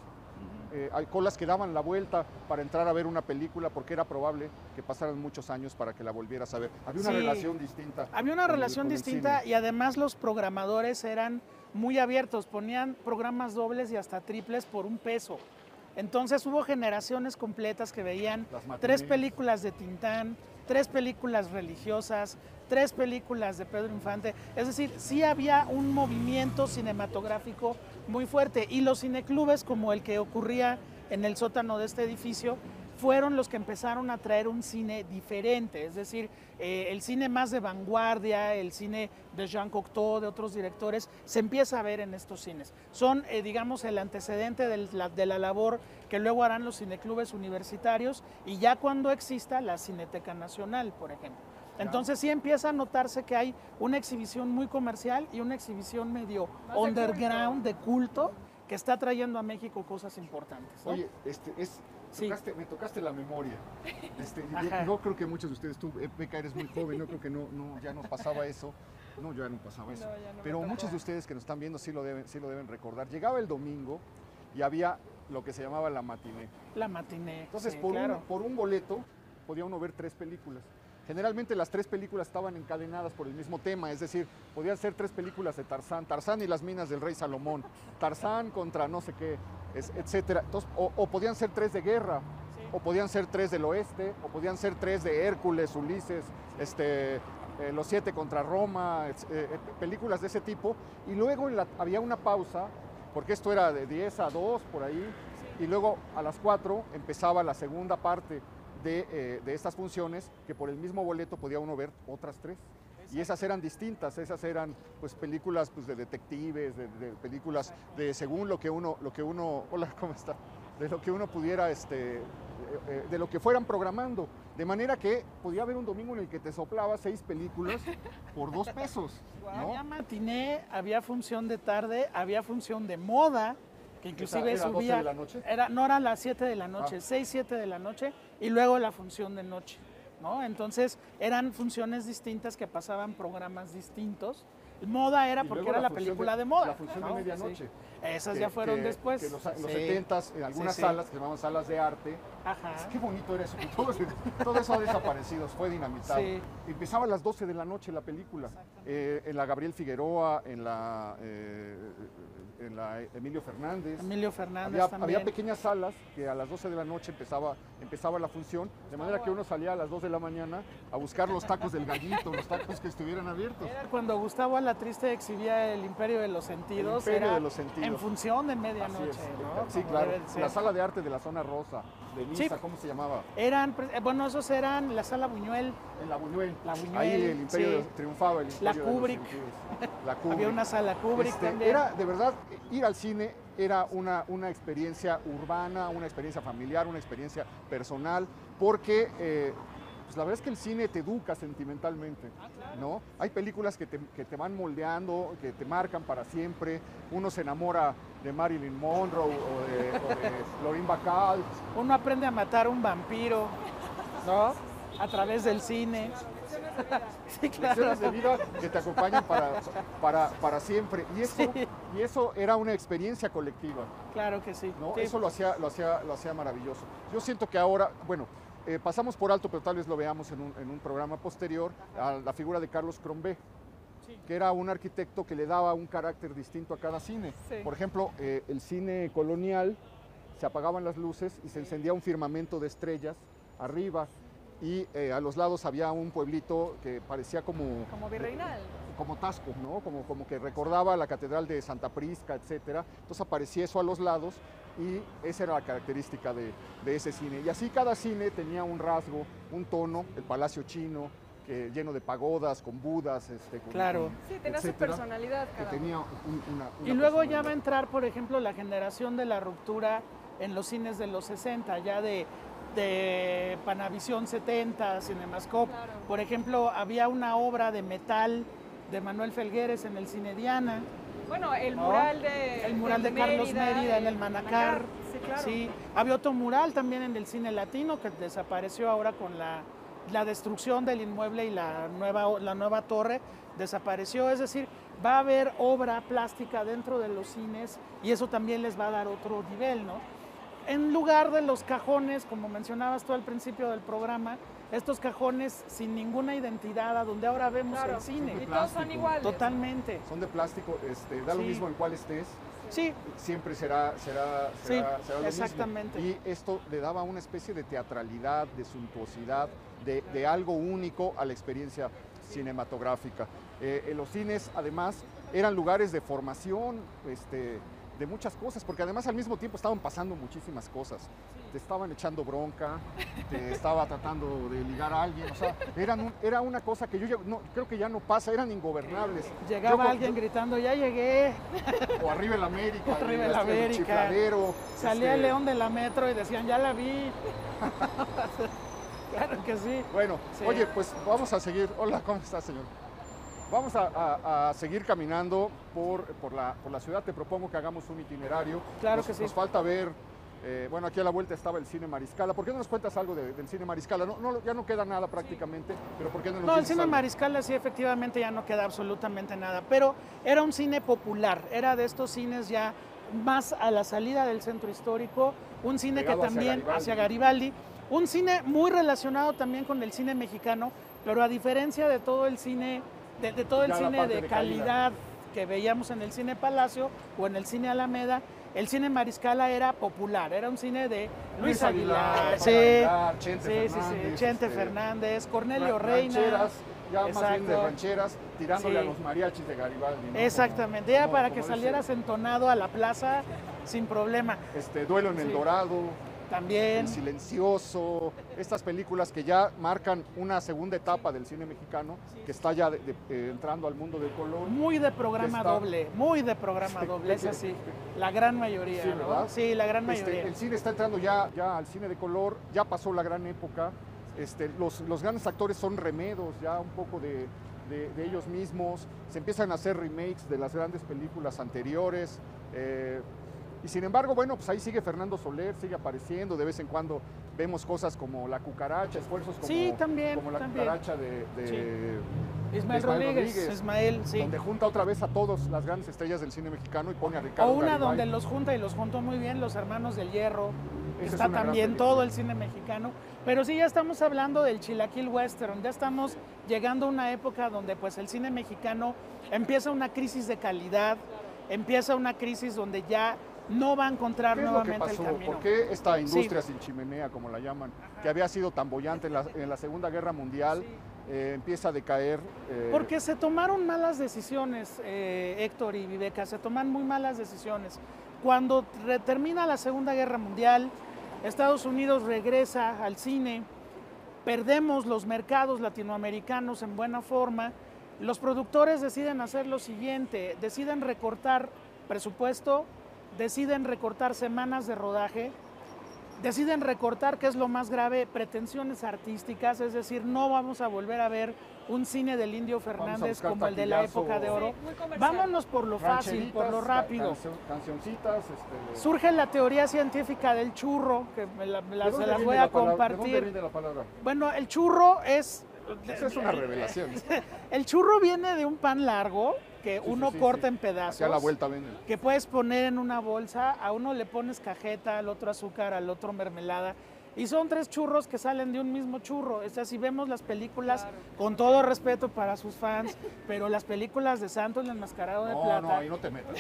Hay colas que daban la vuelta para entrar a ver una película porque era probable que pasaran muchos años para que la volvieras a ver. Había una relación distinta. Había una relación con el distinta cine. y además los programadores eran muy abiertos, ponían programas dobles y hasta triples por $1. Entonces hubo generaciones completas que veían Las matinés. 3 películas de Tintán, 3 películas religiosas, 3 películas de Pedro Infante. Es decir, sí había un movimiento cinematográfico muy fuerte y los cineclubes como el que ocurría en el sótano de este edificio fueron los que empezaron a traer un cine diferente, es decir, el cine más de vanguardia, el cine de Jean Cocteau, de otros directores, se empieza a ver en estos cines. Son, digamos, el antecedente de la labor que luego harán los cineclubes universitarios y ya cuando exista la Cineteca Nacional, por ejemplo. Entonces sí empieza a notarse que hay una exhibición muy comercial y una exhibición medio Más de underground, de culto, que está trayendo a México cosas importantes, ¿no? Oye, Sí. me tocaste la memoria. Ajá. Yo creo que muchos de ustedes, tú, Beca, eres muy joven, yo creo que ya nos pasaba eso. No, ya no pasaba eso. No, ya no me Pero tocó. muchos de ustedes que nos están viendo sí lo deben recordar. Llegaba el domingo y había lo que se llamaba la matiné. La matiné. Entonces, sí, por claro. un boleto podía uno ver 3 películas. Generalmente las 3 películas estaban encadenadas por el mismo tema, es decir, podían ser 3 películas de Tarzán y las minas del rey Salomón, Tarzán contra no sé qué, etcétera. Entonces, o podían ser 3 de guerra, o podían ser 3 del oeste, o podían ser 3 de Hércules, Ulises, Los 7 contra Roma, películas de ese tipo. Y luego había una pausa, porque esto era de 10 a 2 por ahí, y luego a las 4 empezaba la segunda parte de estas funciones, que por el mismo boleto podía uno ver otras 3. Y esas eran distintas, esas eran pues películas pues, de detectives, de películas de según lo que uno, hola, ¿cómo está? De lo que uno pudiera, de lo que fueran programando. De manera que podía haber un domingo en el que te soplaba 6 películas por $2, ¿no? Había matiné, había función de tarde, había función de moda, que inclusive ¿Era 12 subía. de la noche? No era las 7 de la noche, 6, 7 de la noche, y luego la función de noche. ¿no? Entonces eran funciones distintas que pasaban programas distintos. Moda era Y porque luego era la película de moda. La función ¿no? de medianoche. Sí. Esas ya fueron después. Que en los Sí. 70s, en algunas Sí. salas que se llamaban salas de arte. Ajá. Qué bonito era eso. Todo eso ha desaparecido, fue dinamitado. Sí. Empezaba a las 12 de la noche la película. En la Gabriel Figueroa, en la Emilio Fernández. Emilio Fernández Había también. pequeñas salas que a las 12 de la noche empezaba la función, de manera que uno salía a las 2 de la mañana a buscar los tacos del Gallito, los tacos que estuvieran abiertos. Era cuando Gustavo Alatriste exhibía El Imperio de los Sentidos, El Imperio era de los Sentidos. en función de Así medianoche, es. ¿no? Sí, Como claro. debe de ser. La sala de arte de la zona rosa, de Niza, Sí. ¿cómo se llamaba? Bueno, esos eran la sala Buñuel, En la Buñuel. La Buñuel, Ahí el Imperio sí. triunfaba, el La Imperio de los Kubrick. Sentidos. La Kubrick. había una sala Kubrick también. Era, de verdad, ir al cine era una experiencia urbana, una experiencia familiar, una experiencia personal, porque pues la verdad es que el cine te educa sentimentalmente, ¿no? Hay películas que te van moldeando, que te marcan para siempre. Uno se enamora de Marilyn Monroe o de Lauren Bacall. Uno aprende a matar un vampiro, ¿no? A través del cine. Sí, claro. Lecciones de vida que te acompañan para siempre. Y eso era una experiencia colectiva, Claro que sí. ¿no? Sí. Eso lo hacía maravilloso. Yo siento que ahora, bueno, pasamos por alto, pero tal vez lo veamos en un programa posterior, a la figura de Carlos Crombé, que era un arquitecto que le daba un carácter distinto a cada cine. Sí. Por ejemplo, el cine colonial, se apagaban las luces y se encendía un firmamento de estrellas arriba, y a los lados había un pueblito que parecía como virreinal. como Tasco, ¿no? Como que recordaba la catedral de Santa Prisca, etcétera. Entonces aparecía eso a los lados y esa era la característica de ese cine. Y así cada cine tenía un rasgo, un tono, el Palacio Chino, lleno de pagodas, con budas, Claro. Sí, tenía su etcétera, personalidad que cada tenía uno. Y luego ya va a entrar, por ejemplo, la generación de la ruptura en los cines de los 60, ya de Panavisión 70, Cinemascope. Claro. Por ejemplo, había una obra de metal de Manuel Felgueres en el Cine Diana. Bueno, el ¿no? mural de El mural de Carlos Mérida en el Manacar. Sí, claro. Sí. Había otro mural también en el Cine Latino que desapareció ahora con la destrucción del inmueble y la nueva torre. Desapareció, es decir, va a haber obra plástica dentro de los cines y eso también les va a dar otro nivel, ¿no? En lugar de los cajones, como mencionabas tú al principio del programa, estos cajones sin ninguna identidad, a donde ahora vemos Claro. el cine. Y todos son Plástico. iguales. Totalmente. Son de plástico, da lo Sí. mismo en cuál estés, Sí, siempre será Sí, lo exactamente. mismo. Y esto le daba una especie de teatralidad, de suntuosidad, de algo único a la experiencia cinematográfica. En los cines, además, eran lugares de formación, de muchas cosas, porque además al mismo tiempo estaban pasando muchísimas cosas. Te estaban echando bronca, te estaba tratando de ligar a alguien, o sea, era una cosa que creo que ya no pasa, eran ingobernables. llegaba alguien gritando, ya llegué, O arriba el América, Arriba el el América. chifladero. salía el León de la Metro y decían, ya la vi. Claro que sí. Bueno, Sí. oye, pues vamos a seguir. Hola, ¿cómo estás, señor? Vamos a seguir caminando por la ciudad. Te propongo que hagamos un itinerario. Claro que sí. Nos falta ver, bueno, aquí a la vuelta estaba el Cine Mariscala. ¿Por qué no nos cuentas algo del Cine Mariscala? Ya no queda nada prácticamente, pero ¿por qué no nos No, el dices cine algo? Mariscala sí, efectivamente ya no queda absolutamente nada, pero era un cine popular, era de estos cines ya más a la salida del centro histórico, un cine Pegado que hacia también Garibaldi. hacia Garibaldi, un cine muy relacionado también con el cine mexicano, pero a diferencia de todo el cine, de todo el Ya la cine parte de de calidad que veíamos en el cine Palacio o en el cine Alameda, el cine Mariscala era popular, era un cine de Luis Aguilar, Juan sí, Aguilar, Chente sí, Fernández, Chente Fernández, Cornelio Reina. Rancheras, ya más bien de Exacto. rancheras, tirándole Sí. a los mariachis de Garibaldi, ¿no? Exactamente, ya Como- para como que dice, salieras entonado a la plaza sin problema. Duelo en el Sí. Dorado, También, El Silencioso, estas películas que ya marcan una segunda etapa del cine mexicano, que está ya entrando al mundo del color. muy de programa Está- doble, muy de programa doble, es así, la gran mayoría, Sí, ¿no? ¿verdad? Sí, la gran mayoría. El cine está entrando ya al cine de color, ya pasó la gran época. Los grandes actores son remedos ya un poco de ellos mismos, se empiezan a hacer remakes de las grandes películas anteriores. Y sin embargo, bueno, pues ahí sigue Fernando Soler, sigue apareciendo, de vez en cuando vemos cosas como La Cucaracha, esfuerzos como, Sí, también, como La también. Cucaracha de Ismael Rodríguez, Ismael, sí. donde junta otra vez a todas las grandes estrellas del cine mexicano y pone a Ricardo O una Garibay. donde los junta y los juntó muy bien, Los Hermanos del Hierro. Esa es Está una gran también película. todo el cine mexicano. Pero sí, ya estamos hablando del chilaquil western, ya estamos llegando a una época donde pues el cine mexicano empieza una crisis de calidad, empieza una crisis donde ya no va a encontrar ¿Qué es lo que nuevamente pasó? el camino. ¿Por qué esta industria sin chimenea, como la llaman, que había sido tan boyante en la Segunda Guerra Mundial, empieza a decaer? Porque se tomaron malas decisiones, Héctor y Viveca, se toman muy malas decisiones. Cuando termina la Segunda Guerra Mundial, Estados Unidos regresa al cine, perdemos los mercados latinoamericanos en buena forma, los productores deciden hacer lo siguiente, deciden recortar presupuesto, deciden recortar semanas de rodaje, deciden recortar, que es lo más grave, pretensiones artísticas, es decir, no vamos a volver a ver un cine del Indio Fernández buscar como el de la taquillazo. época de oro. Sí, muy comercial. Vámonos por lo fácil, por lo rápido. Cancioncitas. Surge la teoría científica del churro, que se las voy a ¿De dónde compartir. viene la palabra? Bueno, el churro es... Esa es una revelación. El churro viene de un pan largo que uno sí, corta sí. en pedazos. Hacia la vuelta venden. Que puedes poner en una bolsa, a uno le pones cajeta, al otro azúcar, al otro mermelada. Y son 3 churros que salen de un mismo churro. O sea, si vemos las películas, con todo respeto para sus fans, pero las películas de Santos, El Enmascarado de Plata, No, ahí no te metas.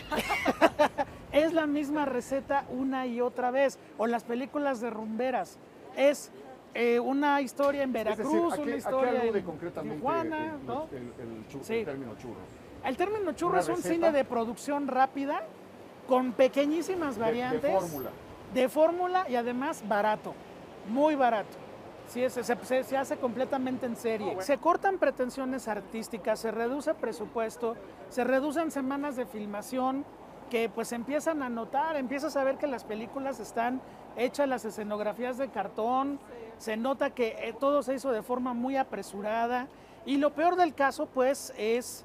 es la misma receta una y otra vez. O las películas de rumberas. Es una historia en Veracruz, es decir, una ¿a historia qué alude en concretamente Tijuana, ¿no? Sí. el término churro? El término churro Una es un receta. cine de producción rápida, con pequeñísimas variantes. De fórmula. De fórmula y además barato, muy barato. Sí, se hace completamente en serie. Se cortan pretensiones artísticas, se reduce presupuesto, se reducen semanas de filmación que pues empiezan a notar, empiezas a ver que las películas están hechas, las escenografías de cartón, se nota que todo se hizo de forma muy apresurada y lo peor del caso pues es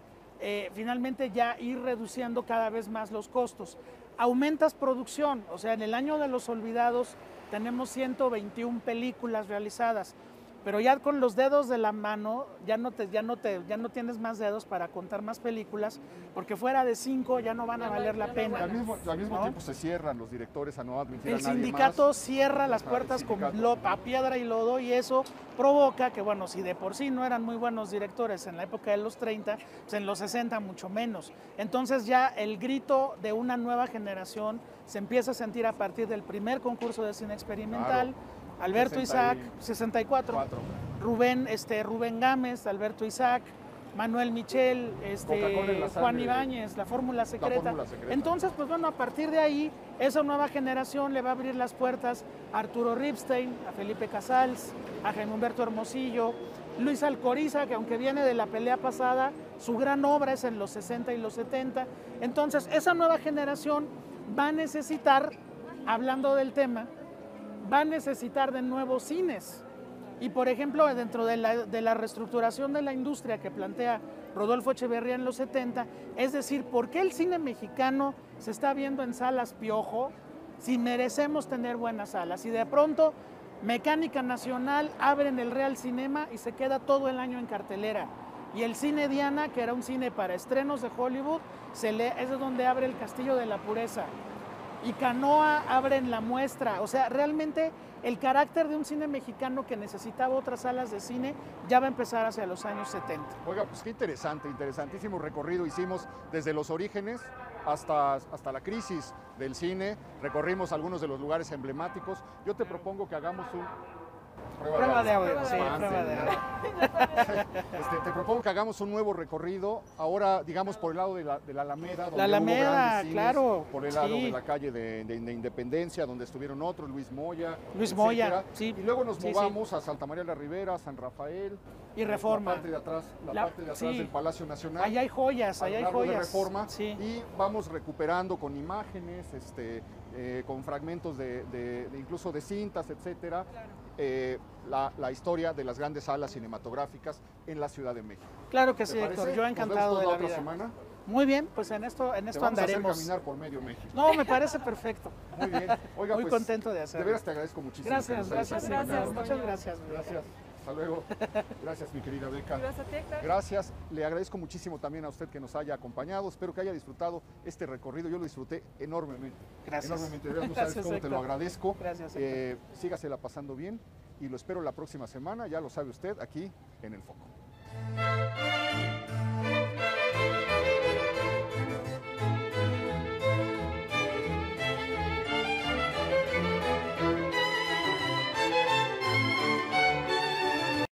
finalmente ya ir reduciendo cada vez más los costos. Aumentas producción, o sea, en el año de los olvidados tenemos 121 películas realizadas, pero ya con los dedos de la mano ya no tienes más dedos para contar más películas, porque fuera de 5 ya no van a valer la pena. Al mismo ¿no? tiempo se cierran los directores a no admitir El a nadie sindicato más. cierra las Ajá, puertas el con sindicato. a piedra y lodo y eso provoca que, bueno, si de por sí no eran muy buenos directores en la época de los 30, pues en los 60 mucho menos. Entonces ya el grito de una nueva generación se empieza a sentir a partir del primer concurso de cine experimental. Claro. Alberto Isaac, 64. Rubén Gámez, Alberto Isaac, Manuel Michel, Coca-Cola en la Juan sangre. Ibáñez, la fórmula secreta. Fórmula Secreta. Entonces, pues bueno, a partir de ahí, esa nueva generación le va a abrir las puertas a Arturo Ripstein, a Felipe Casals, a Jaime Humberto Hermosillo, Luis Alcoriza, que aunque viene de la pelea pasada, su gran obra es en los 60 y los 70. Entonces, esa nueva generación va a necesitar, hablando del tema, va a necesitar de nuevos cines. Y por ejemplo, dentro de la reestructuración de la industria que plantea Rodolfo Echeverría en los 70, es decir, ¿por qué el cine mexicano se está viendo en salas piojo si merecemos tener buenas salas? Y de pronto, Mecánica Nacional abre en el Real Cinema y se queda todo el año en cartelera. Y el Cine Diana, que era un cine para estrenos de Hollywood, es de donde abre el Castillo de la Pureza. Y Canoa abre en La Muestra. O sea, realmente el carácter de un cine mexicano que necesitaba otras salas de cine ya va a empezar hacia los años 70. Oiga, pues qué interesante, interesantísimo recorrido hicimos desde los orígenes hasta la crisis del cine. Recorrimos algunos de los lugares emblemáticos. Yo te propongo que hagamos un... Prueba de audio, sí, Avance, prueba de audio. Te propongo que hagamos un nuevo recorrido, ahora digamos por el lado de la Alameda, donde La Alameda, hubo grandes cines, claro, por el lado sí. de la calle de Independencia, donde estuvieron otros, Luis Moya, Moya, etcétera. sí. Y luego nos Sí, movamos a Santa María la Ribera, San Rafael, Y Reforma. la parte de atrás, Sí. del Palacio Nacional. Allá hay joyas, a allá lo hay largo de joyas. Reforma, Sí. y vamos recuperando con imágenes, con fragmentos incluso de cintas, etcétera, la historia de las grandes salas cinematográficas en la Ciudad de México. Claro que ¿Te sí, parece? Héctor, yo ¿Nos encantado vemos de toda la otra vida. semana? Muy bien, pues en esto Te vamos a hacer andaremos. caminar por medio México. No, me parece perfecto. Muy bien. Oiga, Muy pues, contento de de hacerlo. veras te agradezco muchísimo. Gracias, que nos hayas gracias, Gracias, señor. Muchas Toño. gracias. Gracias. Hasta luego. Gracias, mi querida Beca. Gracias a ti, Héctor. Gracias. Le agradezco muchísimo también a usted que nos haya acompañado. Espero que haya disfrutado este recorrido. Yo lo disfruté enormemente. Gracias. Enormemente. De verdad, no sabes Gracias, cómo te lo Héctor. agradezco. Gracias, Héctor. Sígasela pasando bien y lo espero la próxima semana. Ya lo sabe usted, aquí en El Foco.